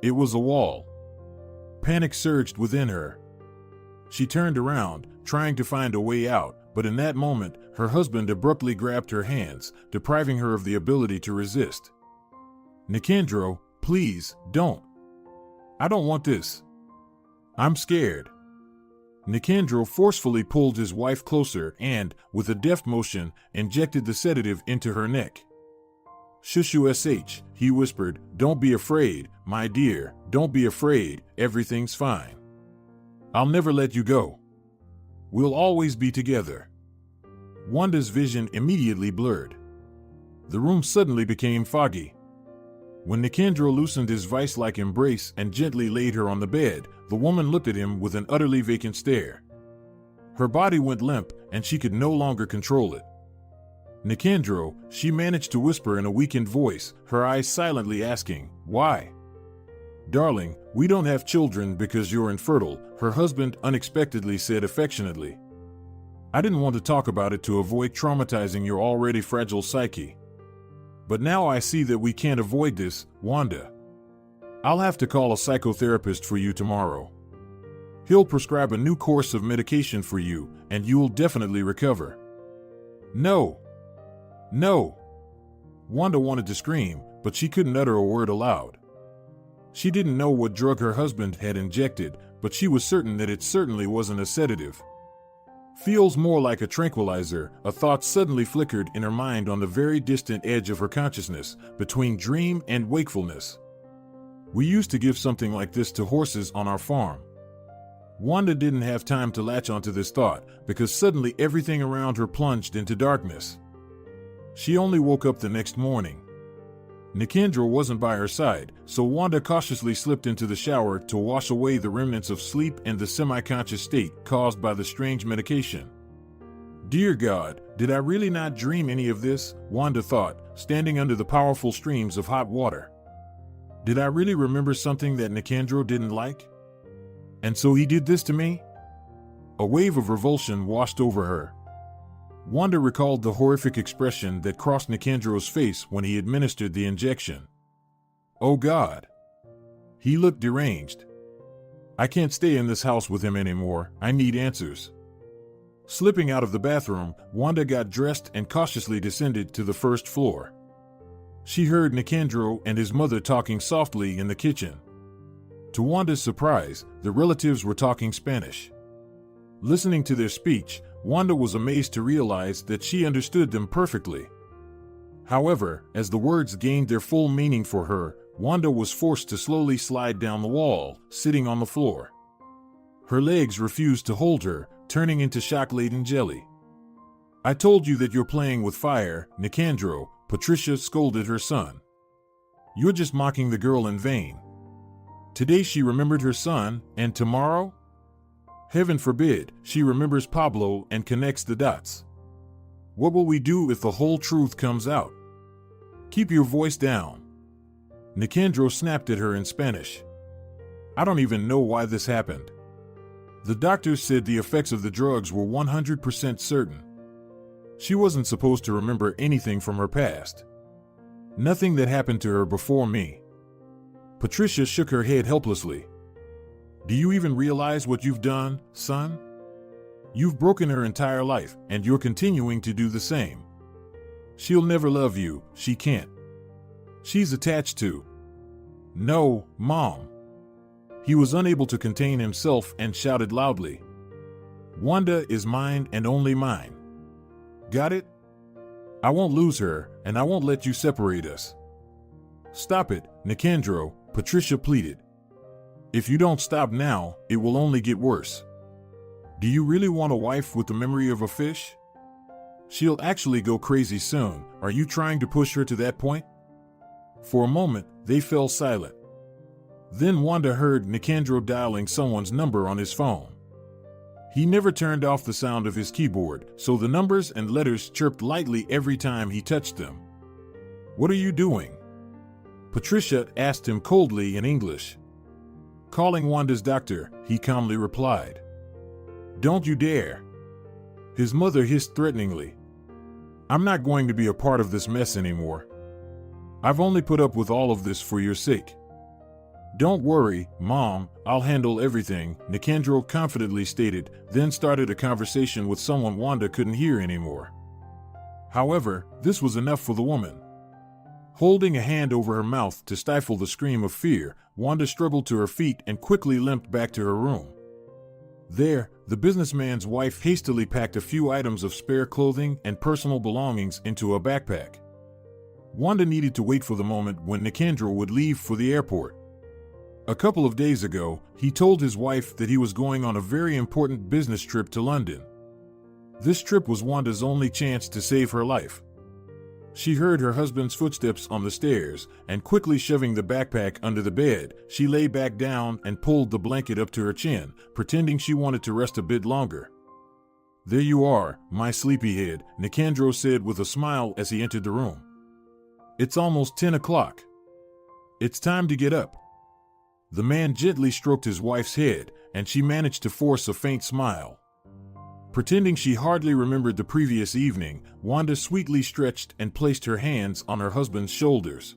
It was a wall. Panic surged within her. She turned around, trying to find a way out, but in that moment, her husband abruptly grabbed her hands, depriving her of the ability to resist. "Nicandro, please, don't. I don't want this. I'm scared." Nicandro forcefully pulled his wife closer and, with a deft motion, injected the sedative into her neck. "Shush, he whispered, don't be afraid, my dear, don't be afraid, everything's fine. I'll never let you go. We'll always be together." Wanda's vision immediately blurred. The room suddenly became foggy. When Nicandro loosened his vice-like embrace and gently laid her on the bed, the woman looked at him with an utterly vacant stare. Her body went limp, and she could no longer control it. "Nicandro," she managed to whisper in a weakened voice, her eyes silently asking, "Why?" "Darling, we don't have children because you're infertile," her husband unexpectedly said affectionately. "I didn't want to talk about it to avoid traumatizing your already fragile psyche. But now I see that we can't avoid this, Wanda. I'll have to call a psychotherapist for you tomorrow. He'll prescribe a new course of medication for you, and you'll definitely recover." "No! No!" Wanda wanted to scream, but she couldn't utter a word aloud. She didn't know what drug her husband had injected, but she was certain that it certainly wasn't a sedative. "Feels more like a tranquilizer," a thought suddenly flickered in her mind on the very distant edge of her consciousness, between dream and wakefulness. "We used to give something like this to horses on our farm." Wanda didn't have time to latch onto this thought, because suddenly everything around her plunged into darkness. She only woke up the next morning. Nicandro wasn't by her side, so Wanda cautiously slipped into the shower to wash away the remnants of sleep and the semi-conscious state caused by the strange medication. "Dear God, did I really not dream any of this?" Wanda thought, standing under the powerful streams of hot water. "Did I really remember something that Nicandro didn't like? And so he did this to me?" A wave of revulsion washed over her. Wanda recalled the horrific expression that crossed Nicandro's face when he administered the injection. "Oh God! He looked deranged. I can't stay in this house with him anymore. I need answers." Slipping out of the bathroom, Wanda got dressed and cautiously descended to the first floor. She heard Nicandro and his mother talking softly in the kitchen. To Wanda's surprise, the relatives were talking Spanish. Listening to their speech, Wanda was amazed to realize that she understood them perfectly. However, as the words gained their full meaning for her, Wanda was forced to slowly slide down the wall, sitting on the floor. Her legs refused to hold her, turning into shock-laden jelly. "I told you that you're playing with fire, Nicandro," Patricia scolded her son. "You're just mocking the girl in vain. Today she remembered her son, and tomorrow? Heaven forbid, she remembers Pablo and connects the dots. What will we do if the whole truth comes out? Keep your voice down." Nicandro snapped at her in Spanish. "I don't even know why this happened. The doctors said the effects of the drugs were 100% certain. She wasn't supposed to remember anything from her past. Nothing that happened to her before me." Patricia shook her head helplessly. "Do you even realize what you've done, son? You've broken her entire life, and you're continuing to do the same. She'll never love you, she can't. She's attached to—" "No, Mom." He was unable to contain himself and shouted loudly. "Wanda is mine and only mine. Got it? I won't lose her, and I won't let you separate us." "Stop it, Nicandro," Patricia pleaded. If you don't stop now, it will only get worse. Do you really want a wife with the memory of a fish? She'll actually go crazy soon. Are you trying to push her to that point? For a moment, they fell silent. Then Wanda heard Nicandro dialing someone's number on his phone. He never turned off the sound of his keyboard, so the numbers and letters chirped lightly every time he touched them. "What are you doing?" Patricia asked him coldly in English. "Calling Wanda's doctor," he calmly replied. "Don't you dare." His mother hissed threateningly. "I'm not going to be a part of this mess anymore. I've only put up with all of this for your sake." "Don't worry, Mom, I'll handle everything," Nicandro confidently stated, then started a conversation with someone Wanda couldn't hear anymore. However, this was enough for the woman. Holding a hand over her mouth to stifle the scream of fear, Wanda struggled to her feet and quickly limped back to her room. There, the businessman's wife hastily packed a few items of spare clothing and personal belongings into a backpack. Wanda needed to wait for the moment when Nicandro would leave for the airport. A couple of days ago, he told his wife that he was going on a very important business trip to London. This trip was Wanda's only chance to save her life. She heard her husband's footsteps on the stairs, and quickly shoving the backpack under the bed, she lay back down and pulled the blanket up to her chin, pretending she wanted to rest a bit longer. "There you are, my sleepyhead," Nicandro said with a smile as he entered the room. "It's almost 10 o'clock. It's time to get up." The man gently stroked his wife's head, and she managed to force a faint smile. Pretending she hardly remembered the previous evening, Wanda sweetly stretched and placed her hands on her husband's shoulders.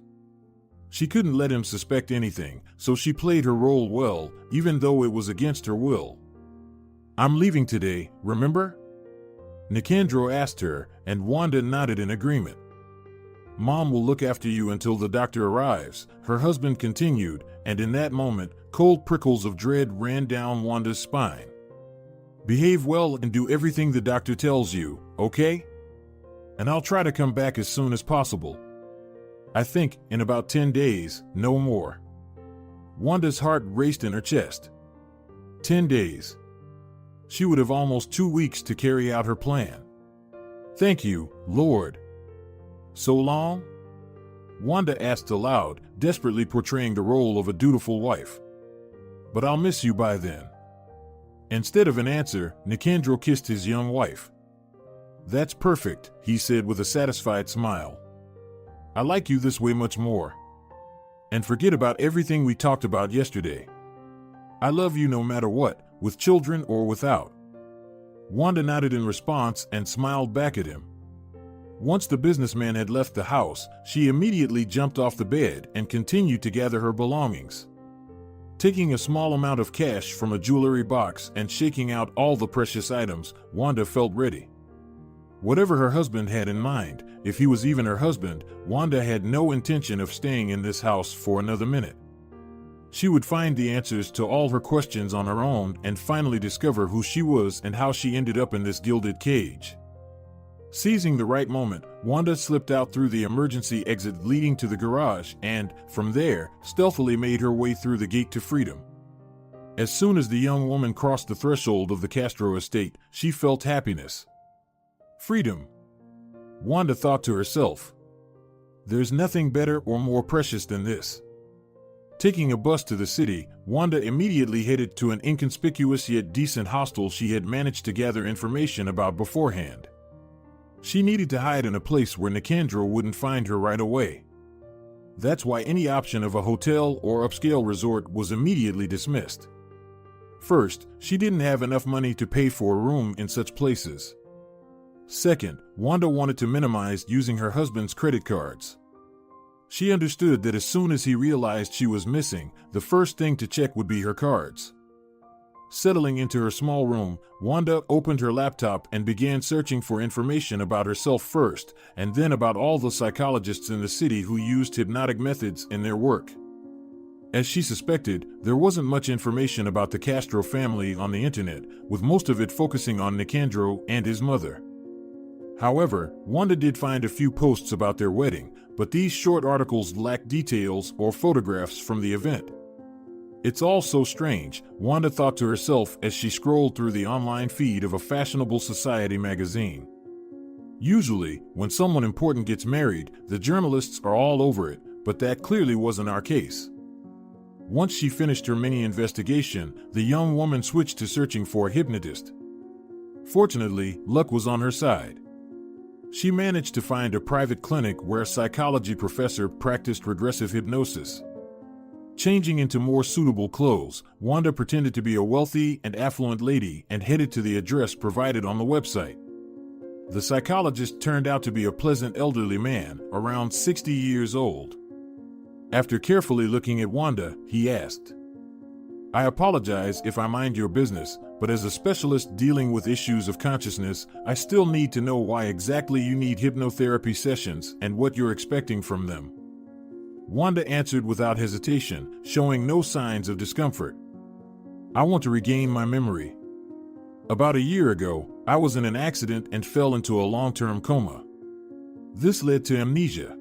She couldn't let him suspect anything, so she played her role well, even though it was against her will. "I'm leaving today, remember?" Nicandro asked her, and Wanda nodded in agreement. "Mom will look after you until the doctor arrives," her husband continued, and in that moment, cold prickles of dread ran down Wanda's spine. "Behave well and do everything the doctor tells you, okay? And I'll try to come back as soon as possible. I think, in about 10 days, no more." Wanda's heart raced in her chest. 10 days. She would have almost 2 weeks to carry out her plan. "Thank you, Lord." "So long?" Wanda asked aloud, desperately portraying the role of a dutiful wife. "But I'll miss you by then." Instead of an answer, Nicandro kissed his young wife. "That's perfect," he said with a satisfied smile. "I like you this way much more. And forget about everything we talked about yesterday. I love you no matter what, with children or without." Wanda nodded in response and smiled back at him. Once the businessman had left the house, she immediately jumped off the bed and continued to gather her belongings. Taking a small amount of cash from a jewelry box and shaking out all the precious items, Wanda felt ready. Whatever her husband had in mind, if he was even her husband, Wanda had no intention of staying in this house for another minute. She would find the answers to all her questions on her own and finally discover who she was and how she ended up in this gilded cage. Seizing the right moment, Wanda slipped out through the emergency exit leading to the garage and, from there, stealthily made her way through the gate to freedom. As soon as the young woman crossed the threshold of the Castro estate, she felt happiness. Freedom. Wanda thought to herself. There's nothing better or more precious than this. Taking a bus to the city, Wanda immediately headed to an inconspicuous yet decent hostel she had managed to gather information about beforehand. She needed to hide in a place where Nicandro wouldn't find her right away. That's why any option of a hotel or upscale resort was immediately dismissed. First, she didn't have enough money to pay for a room in such places. Second, Wanda wanted to minimize using her husband's credit cards. She understood that as soon as he realized she was missing, the first thing to check would be her cards. Settling into her small room, Wanda opened her laptop and began searching for information about herself first, and then about all the psychologists in the city who used hypnotic methods in their work. As she suspected, there wasn't much information about the Castro family on the internet, with most of it focusing on Nicandro and his mother. However, Wanda did find a few posts about their wedding, but these short articles lacked details or photographs from the event. It's all so strange, Wanda thought to herself as she scrolled through the online feed of a fashionable society magazine. Usually, when someone important gets married, the journalists are all over it, but that clearly wasn't our case. Once she finished her mini investigation, the young woman switched to searching for a hypnotist. Fortunately, luck was on her side. She managed to find a private clinic where a psychology professor practiced regressive hypnosis. Changing into more suitable clothes, Wanda pretended to be a wealthy and affluent lady and headed to the address provided on the website. The psychologist turned out to be a pleasant elderly man, around 60 years old. After carefully looking at Wanda, he asked, "I apologize if I mind your business, but as a specialist dealing with issues of consciousness, I still need to know why exactly you need hypnotherapy sessions and what you're expecting from them." Wanda answered without hesitation, showing no signs of discomfort. "I want to regain my memory. About a year ago, I was in an accident and fell into a long-term coma. This led to amnesia."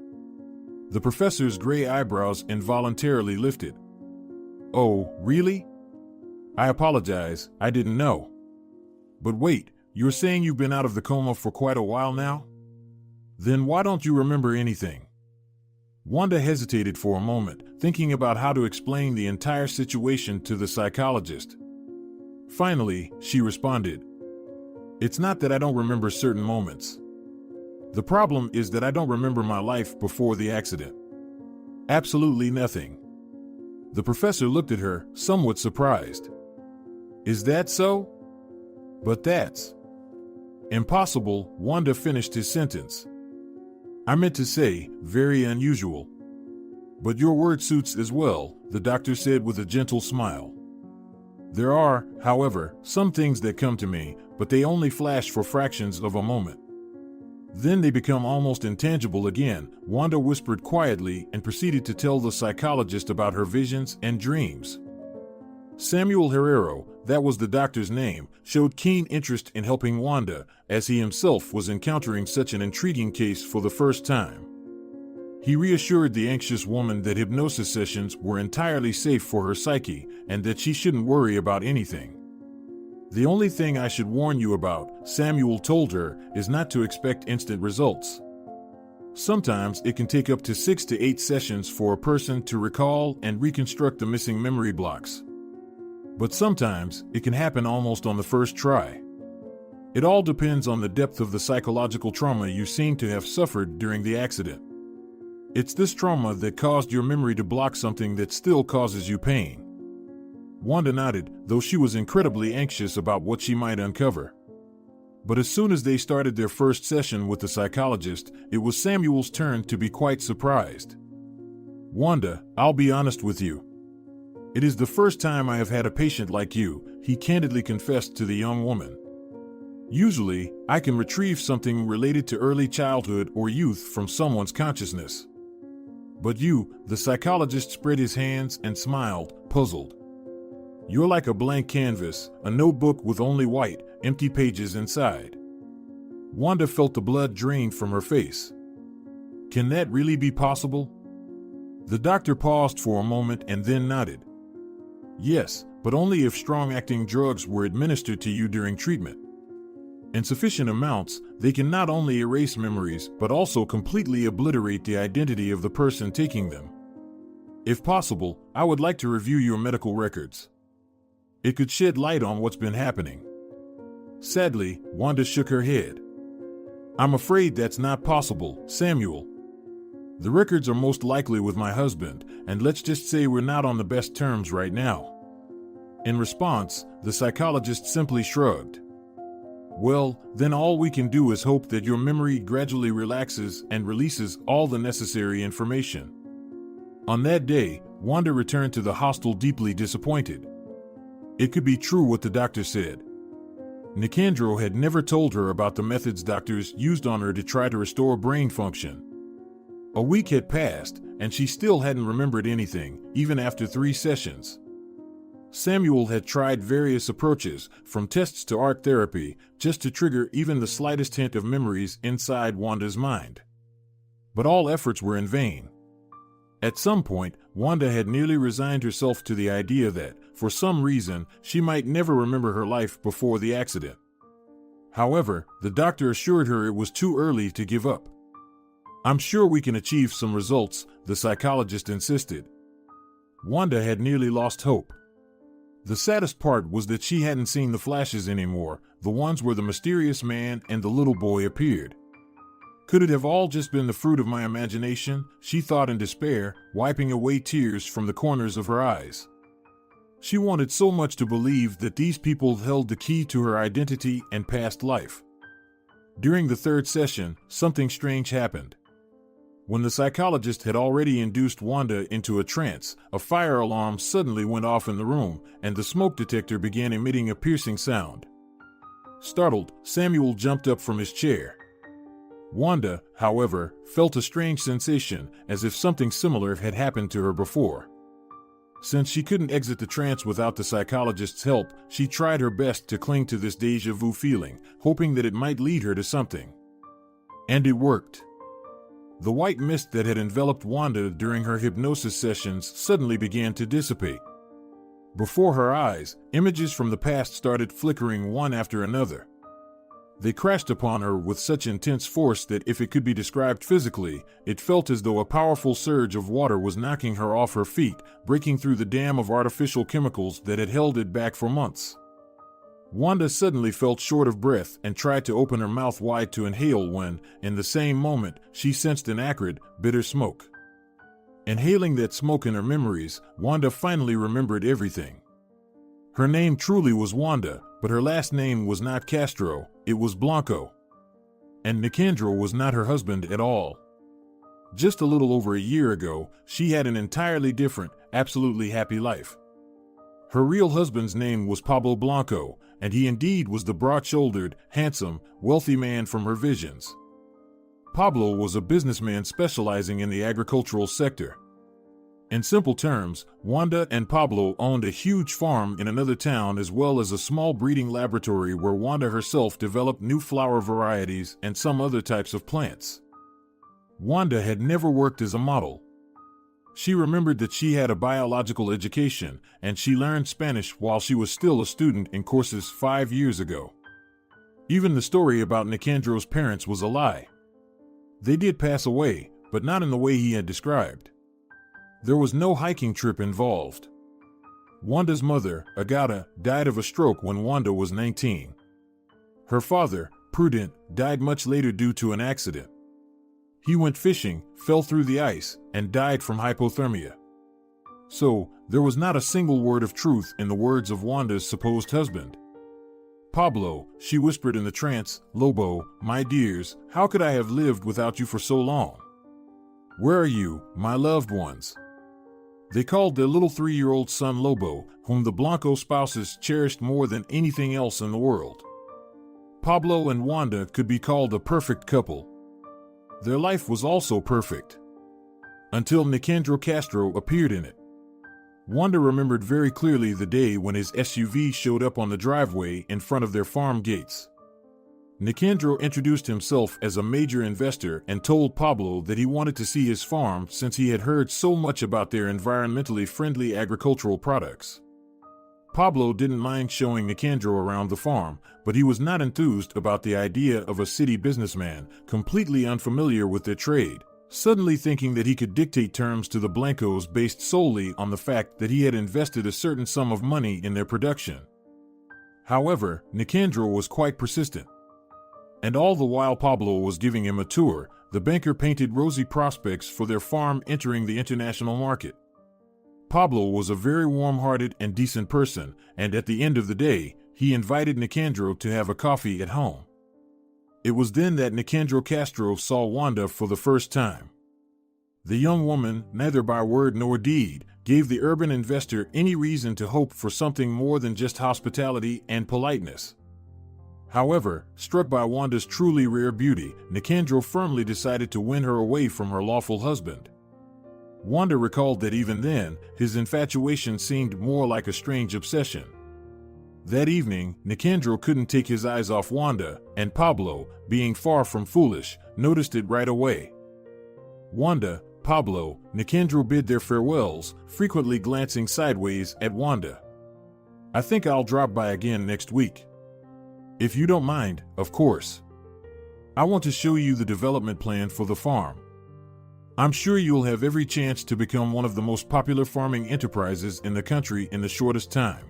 The professor's gray eyebrows involuntarily lifted. "Oh, really? I apologize, I didn't know. But wait, you're saying you've been out of the coma for quite a while now? Then why don't you remember anything?" Wanda hesitated for a moment, thinking about how to explain the entire situation to the psychologist. Finally, she responded, "It's not that I don't remember certain moments. The problem is that I don't remember my life before the accident. Absolutely nothing." The professor looked at her, somewhat surprised. "Is that so? But that's impossible," Wanda finished his sentence. "I meant to say, very unusual. But your word suits as well," the doctor said with a gentle smile. "There are, however, some things that come to me, but they only flash for fractions of a moment. Then they become almost intangible again," Wanda whispered quietly and proceeded to tell the psychologist about her visions and dreams. Samuel Herrero, that was the doctor's name, showed keen interest in helping Wanda, as he himself was encountering such an intriguing case for the first time. He reassured the anxious woman that hypnosis sessions were entirely safe for her psyche and that she shouldn't worry about anything. "The only thing I should warn you about," Samuel told her, "is not to expect instant results. Sometimes it can take up to 6 to 8 sessions for a person to recall and reconstruct the missing memory blocks. But sometimes it can happen almost on the first try. It all depends on the depth of the psychological trauma you seem to have suffered during the accident. It's this trauma that caused your memory to block something that still causes you pain." Wanda nodded, though she was incredibly anxious about what she might uncover. But as soon as they started their first session with the psychologist, it was Samuel's turn to be quite surprised. "Wanda, I'll be honest with you. It is the first time I have had a patient like you," he candidly confessed to the young woman. "Usually, I can retrieve something related to early childhood or youth from someone's consciousness. But you," the psychologist spread his hands and smiled, puzzled. "You're like a blank canvas, a notebook with only white, empty pages inside." Wanda felt the blood drain from her face. "Can that really be possible?" The doctor paused for a moment and then nodded. "Yes, but only if strong-acting drugs were administered to you during treatment. In sufficient amounts, they can not only erase memories but also completely obliterate the identity of the person taking them. If possible, I would like to review your medical records. It could shed light on what's been happening." Sadly, Wanda shook her head. "I'm afraid that's not possible, Samuel. The records are most likely with my husband, and let's just say we're not on the best terms right now." In response, the psychologist simply shrugged. "Well, then all we can do is hope that your memory gradually relaxes and releases all the necessary information." On that day, Wanda returned to the hostel deeply disappointed. It could be true what the doctor said. Nicandro had never told her about the methods doctors used on her to try to restore brain function. A week had passed, and she still hadn't remembered anything, even after 3 sessions. Samuel had tried various approaches, from tests to art therapy, just to trigger even the slightest hint of memories inside Wanda's mind. But all efforts were in vain. At some point, Wanda had nearly resigned herself to the idea that, for some reason, she might never remember her life before the accident. However, the doctor assured her it was too early to give up. "I'm sure we can achieve some results," the psychologist insisted. Wanda had nearly lost hope. The saddest part was that she hadn't seen the flashes anymore, the ones where the mysterious man and the little boy appeared. Could it have all just been the fruit of my imagination? She thought in despair, wiping away tears from the corners of her eyes. She wanted so much to believe that these people held the key to her identity and past life. During the third session, something strange happened. When the psychologist had already induced Wanda into a trance, a fire alarm suddenly went off in the room, and the smoke detector began emitting a piercing sound. Startled, Samuel jumped up from his chair. Wanda, however, felt a strange sensation, as if something similar had happened to her before. Since she couldn't exit the trance without the psychologist's help, she tried her best to cling to this déjà vu feeling, hoping that it might lead her to something. And it worked. The white mist that had enveloped Wanda during her hypnosis sessions suddenly began to dissipate. Before her eyes, images from the past started flickering one after another. They crashed upon her with such intense force that if it could be described physically, it felt as though a powerful surge of water was knocking her off her feet, breaking through the dam of artificial chemicals that had held it back for months. Wanda suddenly felt short of breath and tried to open her mouth wide to inhale when, in the same moment, she sensed an acrid, bitter smoke. Inhaling that smoke in her memories, Wanda finally remembered everything. Her name truly was Wanda, but her last name was not Castro, it was Blanco. And Nicandro was not her husband at all. Just a little over a year ago, she had an entirely different, absolutely happy life. Her real husband's name was Pablo Blanco, and he indeed was the broad-shouldered, handsome, wealthy man from her visions. Pablo was a businessman specializing in the agricultural sector. In simple terms, Wanda and Pablo owned a huge farm in another town as well as a small breeding laboratory where Wanda herself developed new flower varieties and some other types of plants. Wanda had never worked as a model. She remembered that she had a biological education, and she learned Spanish while she was still a student in courses 5 years ago. Even the story about Nicandro's parents was a lie. They did pass away, but not in the way he had described. There was no hiking trip involved. Wanda's mother, Agata, died of a stroke when Wanda was 19. Her father, Prudent, died much later due to an accident. He went fishing, fell through the ice, and died from hypothermia. So, there was not a single word of truth in the words of Wanda's supposed husband. "Pablo," she whispered in the trance, "Lobo, my dears, how could I have lived without you for so long? Where are you, my loved ones?" They called their little 3-year-old son Lobo, whom the Blanco spouses cherished more than anything else in the world. Pablo and Wanda could be called a perfect couple. Their life was also perfect. Until Nicandro Castro appeared in it. Wanda remembered very clearly the day when his SUV showed up on the driveway in front of their farm gates. Nicandro introduced himself as a major investor and told Pablo that he wanted to see his farm since he had heard so much about their environmentally friendly agricultural products. Pablo didn't mind showing Nicandro around the farm, but he was not enthused about the idea of a city businessman, completely unfamiliar with their trade, suddenly thinking that he could dictate terms to the Blancos based solely on the fact that he had invested a certain sum of money in their production. However, Nicandro was quite persistent. And all the while Pablo was giving him a tour, the banker painted rosy prospects for their farm entering the international market. Pablo was a very warm-hearted and decent person, and at the end of the day, he invited Nicandro to have a coffee at home. It was then that Nicandro Castro saw Wanda for the first time. The young woman, neither by word nor deed, gave the urban investor any reason to hope for something more than just hospitality and politeness. However, struck by Wanda's truly rare beauty, Nicandro firmly decided to win her away from her lawful husband. Wanda recalled that even then, his infatuation seemed more like a strange obsession. That evening, Nicandro couldn't take his eyes off Wanda, and Pablo, being far from foolish, noticed it right away. Wanda, Pablo, Nicandro bid their farewells, frequently glancing sideways at Wanda. "I think I'll drop by again next week. If you don't mind, of course. I want to show you the development plan for the farm. I'm sure you'll have every chance to become one of the most popular farming enterprises in the country in the shortest time."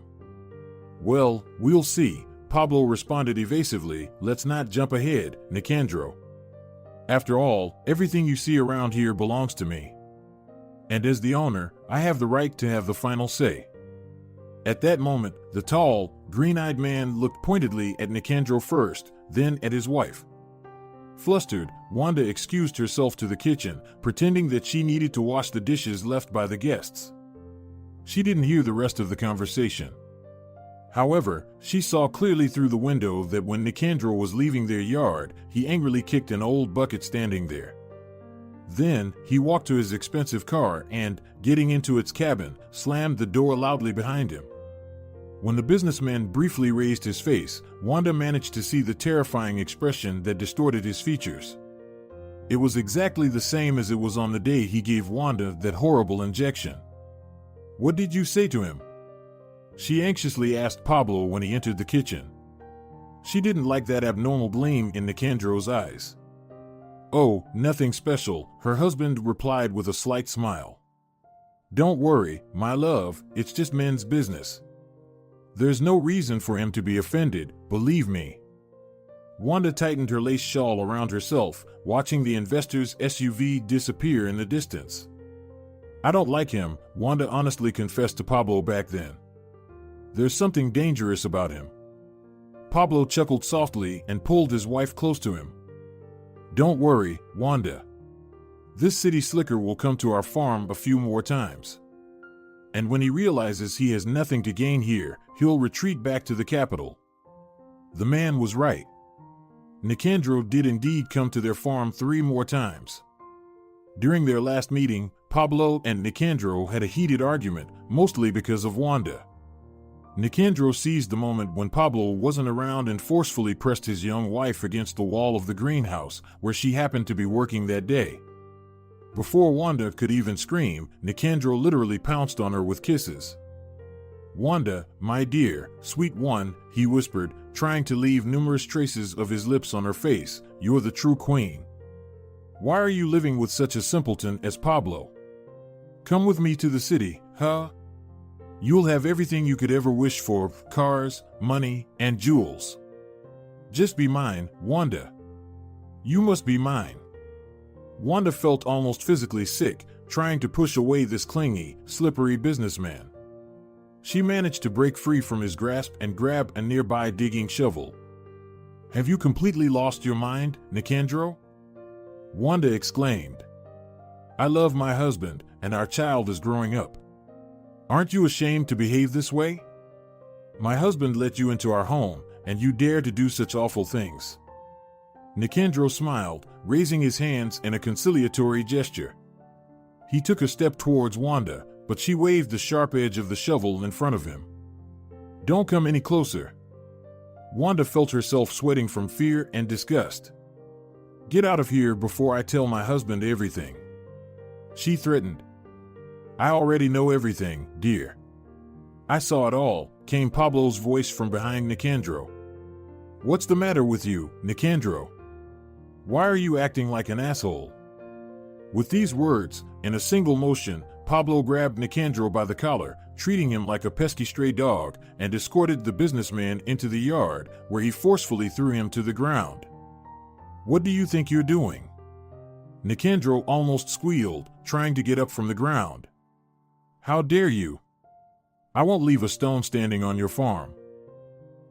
"Well, we'll see," Pablo responded evasively. "Let's not jump ahead, Nicandro. After all, everything you see around here belongs to me. And as the owner, I have the right to have the final say." At that moment, the tall, green-eyed man looked pointedly at Nicandro first, then at his wife. Flustered, Wanda excused herself to the kitchen, pretending that she needed to wash the dishes left by the guests. She didn't hear the rest of the conversation. However, she saw clearly through the window that when Nicandro was leaving their yard, he angrily kicked an old bucket standing there. Then, he walked to his expensive car and, getting into its cabin, slammed the door loudly behind him. When the businessman briefly raised his face, Wanda managed to see the terrifying expression that distorted his features. It was exactly the same as it was on the day he gave Wanda that horrible injection. "What did you say to him?" she anxiously asked Pablo when he entered the kitchen. She didn't like that abnormal gleam in Nicandro's eyes. "Oh, nothing special," her husband replied with a slight smile. "Don't worry, my love, it's just men's business. There's no reason for him to be offended, believe me." Wanda tightened her lace shawl around herself, watching the investor's SUV disappear in the distance. "I don't like him," Wanda honestly confessed to Pablo back then. "There's something dangerous about him." Pablo chuckled softly and pulled his wife close to him. "Don't worry, Wanda. This city slicker will come to our farm a few more times. And when he realizes he has nothing to gain here, he'll retreat back to the capital." The man was right. Nicandro did indeed come to their farm 3 more times. During their last meeting, Pablo and Nicandro had a heated argument, mostly because of Wanda. Nicandro seized the moment when Pablo wasn't around and forcefully pressed his young wife against the wall of the greenhouse, where she happened to be working that day. Before Wanda could even scream, Nicandro literally pounced on her with kisses. "Wanda, my dear, sweet one," he whispered, trying to leave numerous traces of his lips on her face, "you're the true queen. Why are you living with such a simpleton as Pablo? Come with me to the city, huh? You'll have everything you could ever wish for, cars, money, and jewels. Just be mine, Wanda. You must be mine." Wanda felt almost physically sick, trying to push away this clingy, slippery businessman. She managed to break free from his grasp and grab a nearby digging shovel. "Have you completely lost your mind, Nicandro?" Wanda exclaimed. "I love my husband, and our child is growing up. Aren't you ashamed to behave this way? My husband let you into our home, and you dare to do such awful things." Nicandro smiled, raising his hands in a conciliatory gesture. He took a step towards Wanda, but she waved the sharp edge of the shovel in front of him. "Don't come any closer." Wanda felt herself sweating from fear and disgust. "Get out of here before I tell my husband everything," she threatened. "I already know everything, dear." "I saw it all," came Pablo's voice from behind Nicandro. "What's the matter with you, Nicandro? Why are you acting like an asshole?" With these words, in a single motion, Pablo grabbed Nicandro by the collar, treating him like a pesky stray dog, and escorted the businessman into the yard, where he forcefully threw him to the ground. "What do you think you're doing?" Nicandro almost squealed, trying to get up from the ground. "How dare you? I won't leave a stone standing on your farm.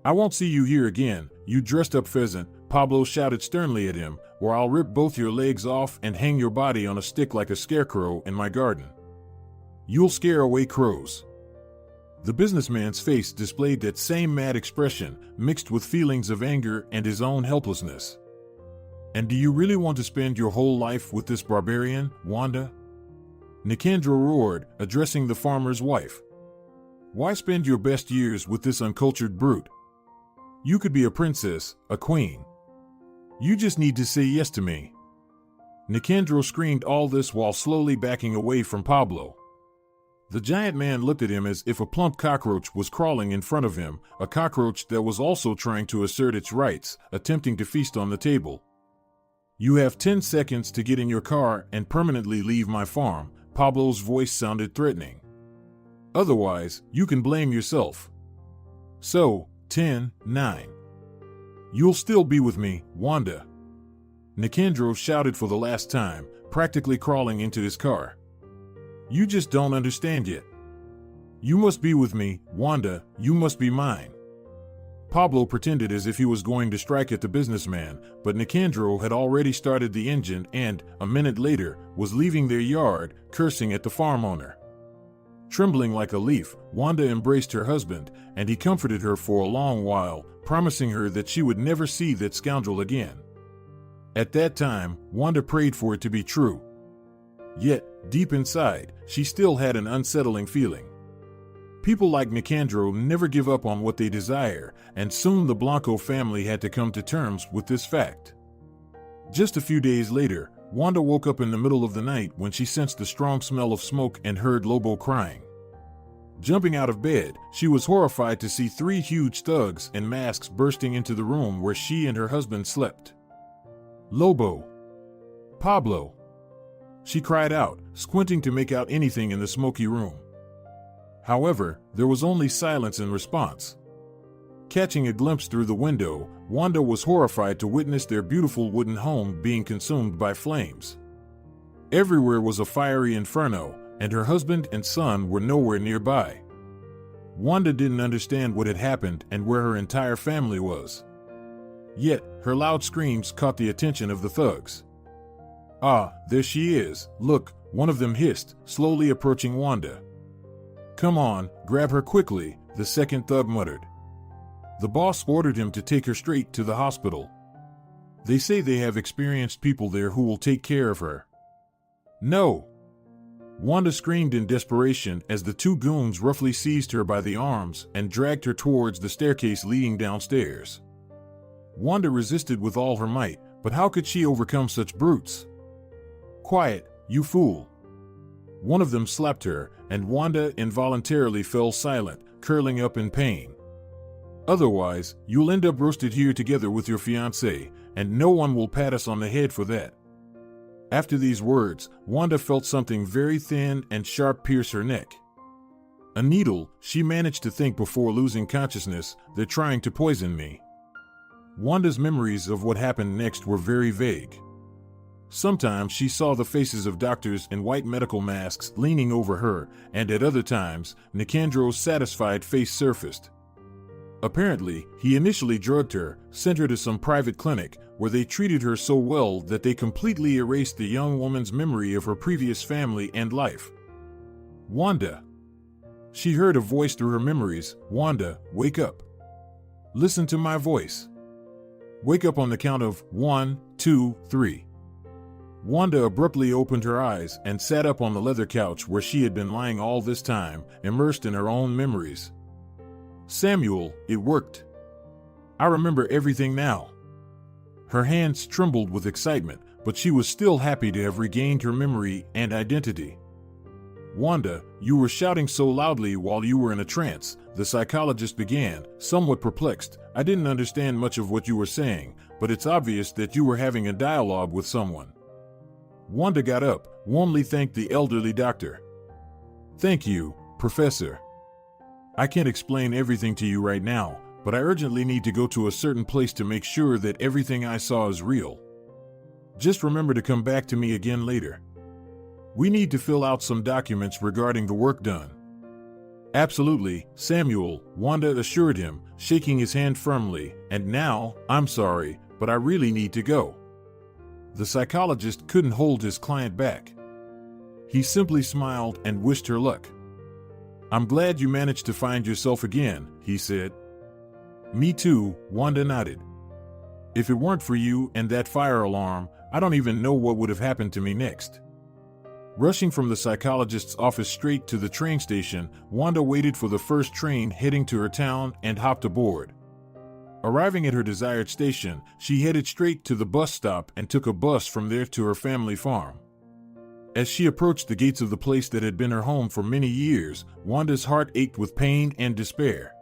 I won't see you here again, you dressed-up pheasant," Pablo shouted sternly at him, "or I'll rip both your legs off and hang your body on a stick like a scarecrow in my garden. You'll scare away crows." The businessman's face displayed that same mad expression, mixed with feelings of anger and his own helplessness. "And do you really want to spend your whole life with this barbarian, Wanda?" Nicandro roared, addressing the farmer's wife. "Why spend your best years with this uncultured brute? You could be a princess, a queen. You just need to say yes to me." Nicandro screamed all this while slowly backing away from Pablo. The giant man looked at him as if a plump cockroach was crawling in front of him, a cockroach that was also trying to assert its rights, attempting to feast on the table. "You have 10 seconds to get in your car and permanently leave my farm," Pablo's voice sounded threatening. "Otherwise, you can blame yourself." "So, 10, 9. You'll still be with me, Wanda." Nicandro shouted for the last time, practically crawling into his car. "You just don't understand yet. You must be with me, Wanda, you must be mine." Pablo pretended as if he was going to strike at the businessman, but Nicandro had already started the engine and, a minute later, was leaving their yard, cursing at the farm owner. Trembling like a leaf, Wanda embraced her husband, and he comforted her for a long while, promising her that she would never see that scoundrel again. At that time, Wanda prayed for it to be true. Yet, deep inside, she still had an unsettling feeling. People like Nicandro never give up on what they desire, and soon the Blanco family had to come to terms with this fact. Just a few days later, Wanda woke up in the middle of the night when she sensed the strong smell of smoke and heard Lobo crying. Jumping out of bed, she was horrified to see 3 huge thugs in masks bursting into the room where she and her husband slept. "Lobo! Pablo!" she cried out, squinting to make out anything in the smoky room. However, there was only silence in response. Catching a glimpse through the window, Wanda was horrified to witness their beautiful wooden home being consumed by flames. Everywhere was a fiery inferno, and her husband and son were nowhere nearby. Wanda didn't understand what had happened and where her entire family was. Yet, her loud screams caught the attention of the thugs. "Ah, there she is, look," one of them hissed, slowly approaching Wanda. "Come on, grab her quickly," the second thug muttered. The boss ordered him to take her straight to the hospital. "They say they have experienced people there who will take care of her." "No!" Wanda screamed in desperation as the 2 goons roughly seized her by the arms and dragged her towards the staircase leading downstairs. Wanda resisted with all her might, but how could she overcome such brutes? "Quiet, you fool!" One of them slapped her, and Wanda involuntarily fell silent, curling up in pain. "Otherwise, you'll end up roasted here together with your fiancé, and no one will pat us on the head for that." After these words, Wanda felt something very thin and sharp pierce her neck. "A needle," she managed to think before losing consciousness. "They're trying to poison me." Wanda's memories of what happened next were very vague. Sometimes she saw the faces of doctors in white medical masks leaning over her, and at other times, Nicandro's satisfied face surfaced. Apparently, he initially drugged her, sent her to some private clinic, where they treated her so well that they completely erased the young woman's memory of her previous family and life. "Wanda!" She heard a voice through her memories. "Wanda, wake up. Listen to my voice. Wake up on the count of 1, 2, 3. Wanda abruptly opened her eyes and sat up on the leather couch where she had been lying all this time, immersed in her own memories. "Samuel, it worked. I remember everything now." Her hands trembled with excitement, but she was still happy to have regained her memory and identity. "Wanda, you were shouting so loudly while you were in a trance," the psychologist began, somewhat perplexed. "I didn't understand much of what you were saying, but it's obvious that you were having a dialogue with someone." Wanda got up, warmly thanked the elderly doctor. "Thank you, Professor. I can't explain everything to you right now, but I urgently need to go to a certain place to make sure that everything I saw is real. Just remember to come back to me again later. We need to fill out some documents regarding the work done." "Absolutely, Samuel," Wanda assured him, shaking his hand firmly. "And now, I'm sorry, but I really need to go." The psychologist couldn't hold his client back. He simply smiled and wished her luck. "I'm glad you managed to find yourself again," he said. "Me too," Wanda nodded. "If it weren't for you and that fire alarm, I don't even know what would have happened to me next." Rushing from the psychologist's office straight to the train station, Wanda waited for the first train heading to her town and hopped aboard. Arriving at her desired station, she headed straight to the bus stop and took a bus from there to her family farm. As she approached the gates of the place that had been her home for many years, Wanda's heart ached with pain and despair.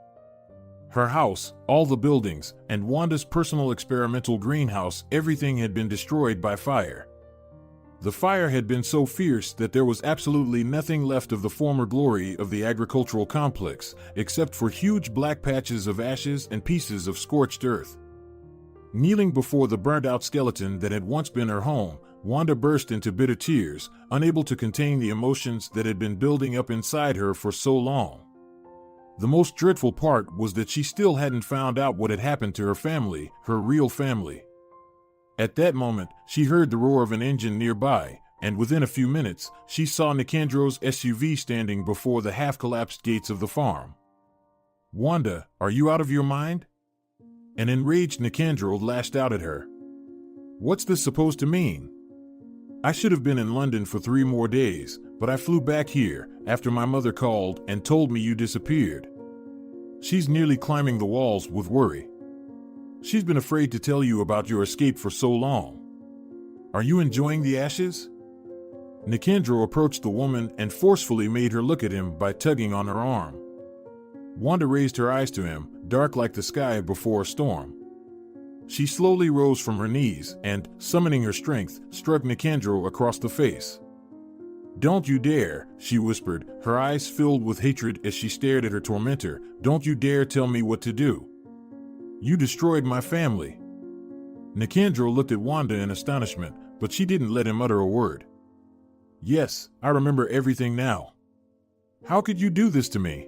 Her house, all the buildings, and Wanda's personal experimental greenhouse, everything had been destroyed by fire. The fire had been so fierce that there was absolutely nothing left of the former glory of the agricultural complex, except for huge black patches of ashes and pieces of scorched earth. Kneeling before the burnt-out skeleton that had once been her home, Wanda burst into bitter tears, unable to contain the emotions that had been building up inside her for so long. The most dreadful part was that she still hadn't found out what had happened to her family, her real family. At that moment, she heard the roar of an engine nearby, and within a few minutes, she saw Nicandro's SUV standing before the half-collapsed gates of the farm. "Wanda, are you out of your mind?" An enraged Nicandro lashed out at her. "What's this supposed to mean? I should have been in London for 3 more days, but I flew back here after my mother called and told me you disappeared." She's nearly climbing the walls with worry. She's been afraid to tell you about your escape for so long. Are you enjoying the ashes? Nicandro approached the woman and forcefully made her look at him by tugging on her arm. Wanda raised her eyes to him, dark like the sky before a storm. She slowly rose from her knees and, summoning her strength, struck Nicandro across the face. "Don't you dare," she whispered, her eyes filled with hatred as she stared at her tormentor. "Don't you dare tell me what to do. You destroyed my family." Nicandro looked at Wanda in astonishment, but she didn't let him utter a word. "Yes, I remember everything now. How could you do this to me?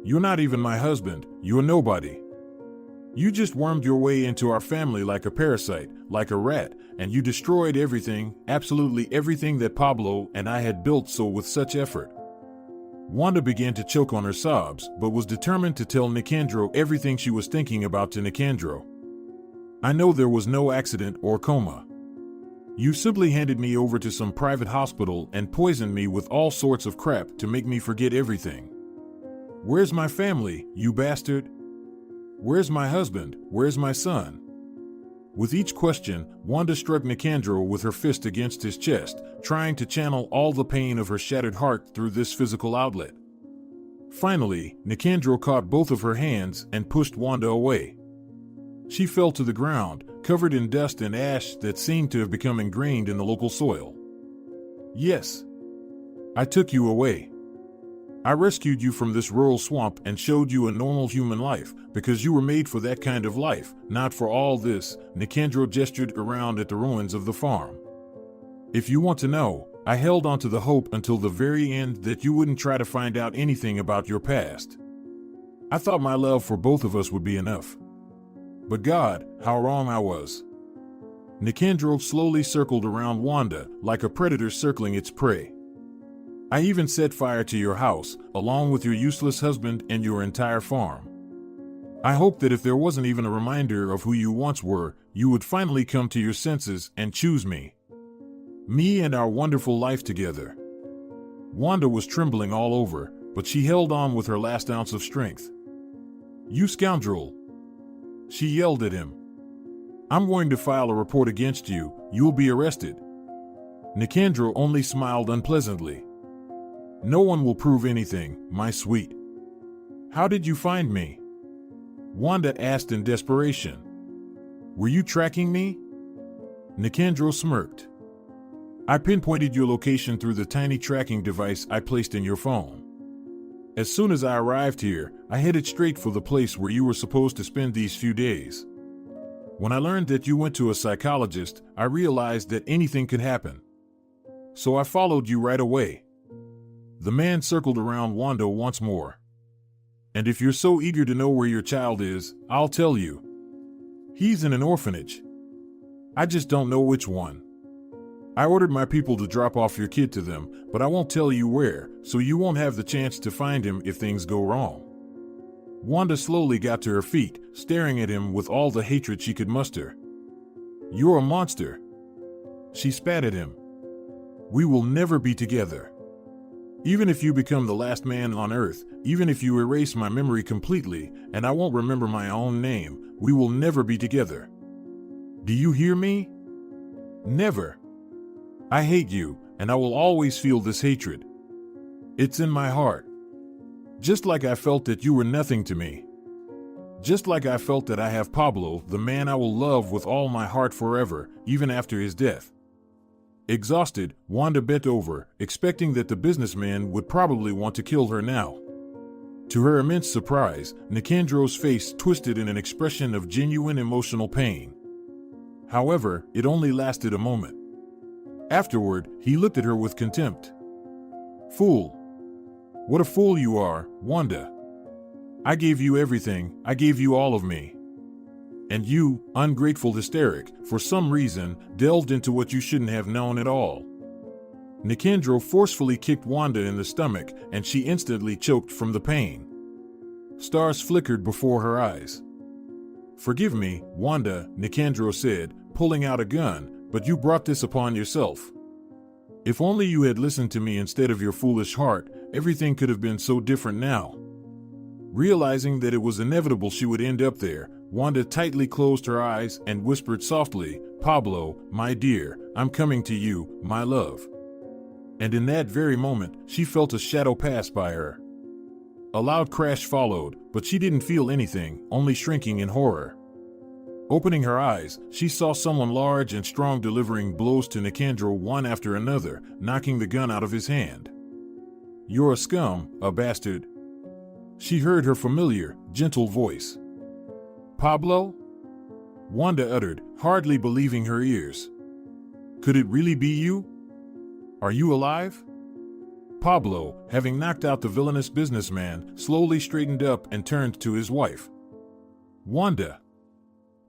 You're not even my husband, you're nobody. You just wormed your way into our family like a parasite, like a rat, and you destroyed everything, absolutely everything that Pablo and I had built so with such effort." Wanda began to choke on her sobs, but was determined to tell Nicandro everything she was thinking about to Nicandro. "I know there was no accident or coma. You simply handed me over to some private hospital and poisoned me with all sorts of crap to make me forget everything. Where's my family, you bastard? Where's my husband? Where's my son?" With each question, Wanda struck Nicandro with her fist against his chest, trying to channel all the pain of her shattered heart through this physical outlet. Finally, Nicandro caught both of her hands and pushed Wanda away. She fell to the ground, covered in dust and ash that seemed to have become ingrained in the local soil. "Yes, I took you away. I rescued you from this rural swamp and showed you a normal human life, because you were made for that kind of life, not for all this." Nicandro gestured around at the ruins of the farm. "If you want to know, I held on to the hope until the very end that you wouldn't try to find out anything about your past. I thought my love for both of us would be enough. But God, how wrong I was." Nicandro slowly circled around Wanda, like a predator circling its prey. "I even set fire to your house, along with your useless husband and your entire farm. I hope that if there wasn't even a reminder of who you once were, you would finally come to your senses and choose me. Me and our wonderful life together." Wanda was trembling all over, but she held on with her last ounce of strength. "You scoundrel!" she yelled at him. "I'm going to file a report against you. You'll be arrested." Nicandro only smiled unpleasantly. "No one will prove anything, my sweet." "How did you find me?" Wanda asked in desperation. "Were you tracking me?" Nicandro smirked. "I pinpointed your location through the tiny tracking device I placed in your phone. As soon as I arrived here, I headed straight for the place where you were supposed to spend these few days. When I learned that you went to a psychologist, I realized that anything could happen. So I followed you right away." The man circled around Wanda once more. "And if you're so eager to know where your child is, I'll tell you. He's in an orphanage. I just don't know which one. I ordered my people to drop off your kid to them, but I won't tell you where, so you won't have the chance to find him if things go wrong." Wanda slowly got to her feet, staring at him with all the hatred she could muster. "You're a monster." She spat at him. "We will never be together. Even if you become the last man on earth, even if you erase my memory completely, and I won't remember my own name, we will never be together. Do you hear me? Never. I hate you, and I will always feel this hatred. It's in my heart. Just like I felt that you were nothing to me. Just like I felt that I have Pablo, the man I will love with all my heart forever, even after his death. Exhausted, Wanda bent over, expecting that the businessman would probably want to kill her now. To her immense surprise, Nicandro's face twisted in an expression of genuine emotional pain. However, it only lasted a moment. Afterward, he looked at her with contempt. Fool! What a fool you are, Wanda! I gave you everything, I gave you all of me. And you, ungrateful hysteric, for some reason, delved into what you shouldn't have known at all. Nicandro forcefully kicked Wanda in the stomach, and she instantly choked from the pain. Stars flickered before her eyes. Forgive me, Wanda, Nicandro said, pulling out a gun, but you brought this upon yourself. If only you had listened to me instead of your foolish heart, everything could have been so different now. Realizing that it was inevitable she would end up there, Wanda tightly closed her eyes and whispered softly, Pablo, my dear, I'm coming to you, my love. And in that very moment, she felt a shadow pass by her. A loud crash followed, but she didn't feel anything, only shrinking in horror. Opening her eyes, she saw someone large and strong delivering blows to Nicandro one after another, knocking the gun out of his hand. You're a scum, a bastard. She heard her familiar, gentle voice. Pablo? Wanda uttered, hardly believing her ears. Could it really be you? Are you alive? Pablo, having knocked out the villainous businessman, slowly straightened up and turned to his wife. Wanda.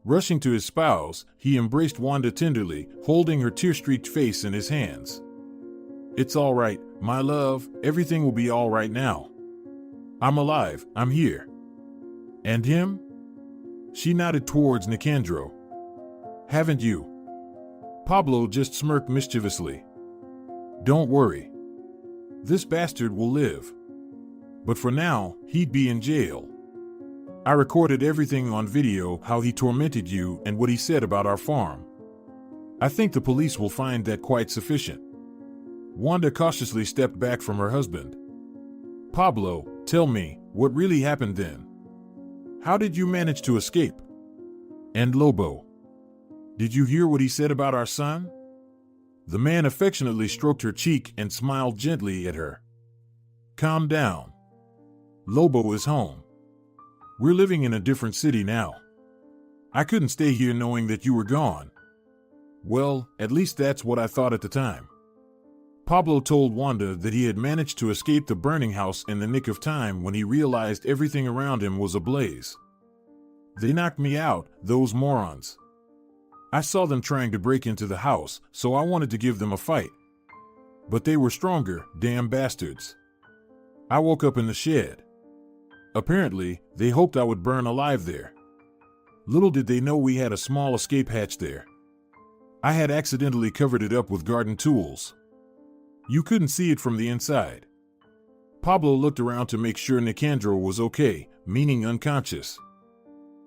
Rushing to his spouse, he embraced Wanda tenderly, holding her tear-streaked face in his hands. It's all right, my love, everything will be all right now. I'm alive, I'm here. And him? She nodded towards Nicandro. Haven't you? Pablo just smirked mischievously. Don't worry. This bastard will live. But for now, he'd be in jail. I recorded everything on video, how he tormented you and what he said about our farm. I think the police will find that quite sufficient. Wanda cautiously stepped back from her husband. Pablo, tell me, what really happened then? How did you manage to escape? And Lobo? Did you hear what he said about our son? The man affectionately stroked her cheek and smiled gently at her. Calm down. Lobo is home. We're living in a different city now. I couldn't stay here knowing that you were gone. Well, at least that's what I thought at the time. Pablo told Wanda that he had managed to escape the burning house in the nick of time when he realized everything around him was ablaze. They knocked me out, those morons. I saw them trying to break into the house, so I wanted to give them a fight. But they were stronger, damn bastards. I woke up in the shed. Apparently, they hoped I would burn alive there. Little did they know we had a small escape hatch there. I had accidentally covered it up with garden tools. You couldn't see it from the inside. Pablo looked around to make sure Nicandro was okay, meaning unconscious.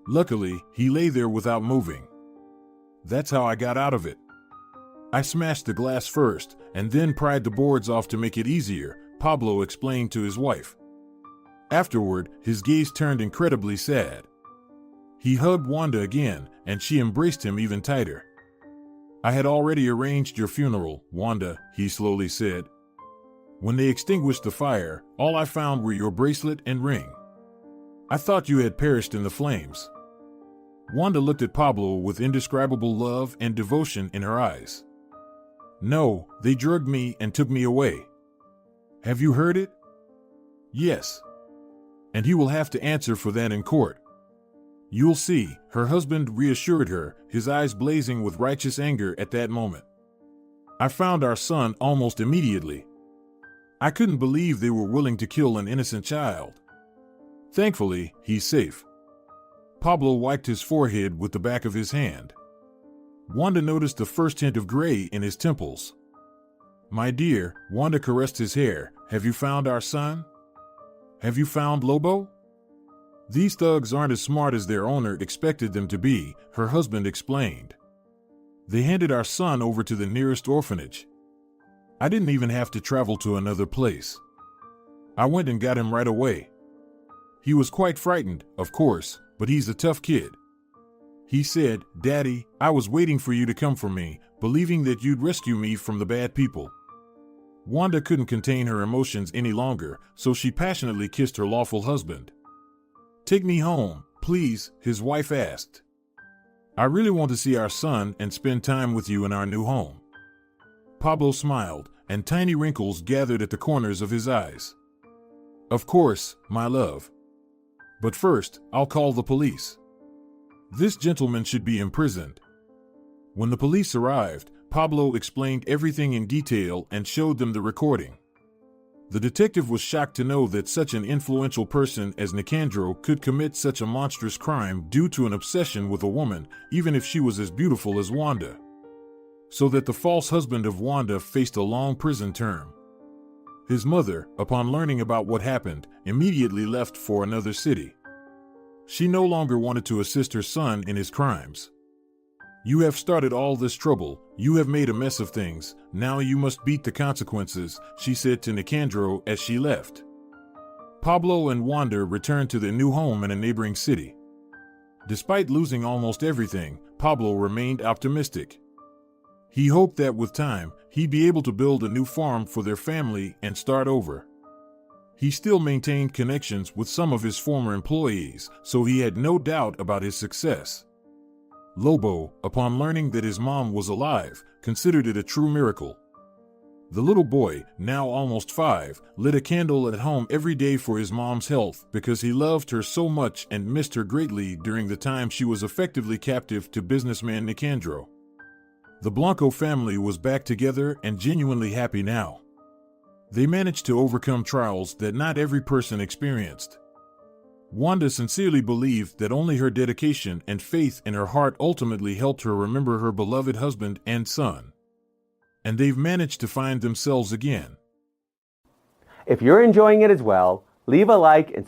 Luckily, he lay there without moving. That's how I got out of it. I smashed the glass first, and then pried the boards off to make it easier, Pablo explained to his wife. Afterward, his gaze turned incredibly sad. He hugged Wanda again, and she embraced him even tighter. I had already arranged your funeral, Wanda, he slowly said. When they extinguished the fire, all I found were your bracelet and ring. I thought you had perished in the flames. Wanda looked at Pablo with indescribable love and devotion in her eyes. No, they drugged me and took me away. Have you heard it? Yes. And he will have to answer for that in court. You'll see, her husband reassured her, his eyes blazing with righteous anger at that moment. I found our son almost immediately. I couldn't believe they were willing to kill an innocent child. Thankfully, he's safe. Pablo wiped his forehead with the back of his hand. Wanda noticed the first hint of gray in his temples. My dear, Wanda caressed his hair, Have you found our son? Have you found Lobo? These thugs aren't as smart as their owner expected them to be, her husband explained. They handed our son over to the nearest orphanage. I didn't even have to travel to another place. I went and got him right away. He was quite frightened, of course, but he's a tough kid. He said, "Daddy, I was waiting for you to come for me, believing that you'd rescue me from the bad people." Wanda couldn't contain her emotions any longer, so she passionately kissed her lawful husband. "Take me home, please," his wife asked. "I really want to see our son and spend time with you in our new home." Pablo smiled, and tiny wrinkles gathered at the corners of his eyes. "Of course, my love. But first, I'll call the police. This gentleman should be imprisoned." When the police arrived, Pablo explained everything in detail and showed them the recording. The detective was shocked to know that such an influential person as Nicandro could commit such a monstrous crime due to an obsession with a woman, even if she was as beautiful as Wanda. So that the false husband of Wanda faced a long prison term. His mother, upon learning about what happened, immediately left for another city. She no longer wanted to assist her son in his crimes. "You have started all this trouble, you have made a mess of things, now you must beat the consequences," she said to Nicandro as she left. Pablo and Wanda returned to their new home in a neighboring city. Despite losing almost everything, Pablo remained optimistic. He hoped that with time, he'd be able to build a new farm for their family and start over. He still maintained connections with some of his former employees, so he had no doubt about his success. Lobo, upon learning that his mom was alive, considered it a true miracle. The little boy, now almost 5, lit a candle at home every day for his mom's health because he loved her so much and missed her greatly during the time she was effectively captive to businessman Nicandro. The Blanco family was back together and genuinely happy now. They managed to overcome trials that not every person experienced. Wanda sincerely believed that only her dedication and faith in her heart ultimately helped her remember her beloved husband and son. And they've managed to find themselves again. If you're enjoying it as well, leave a like and subscribe.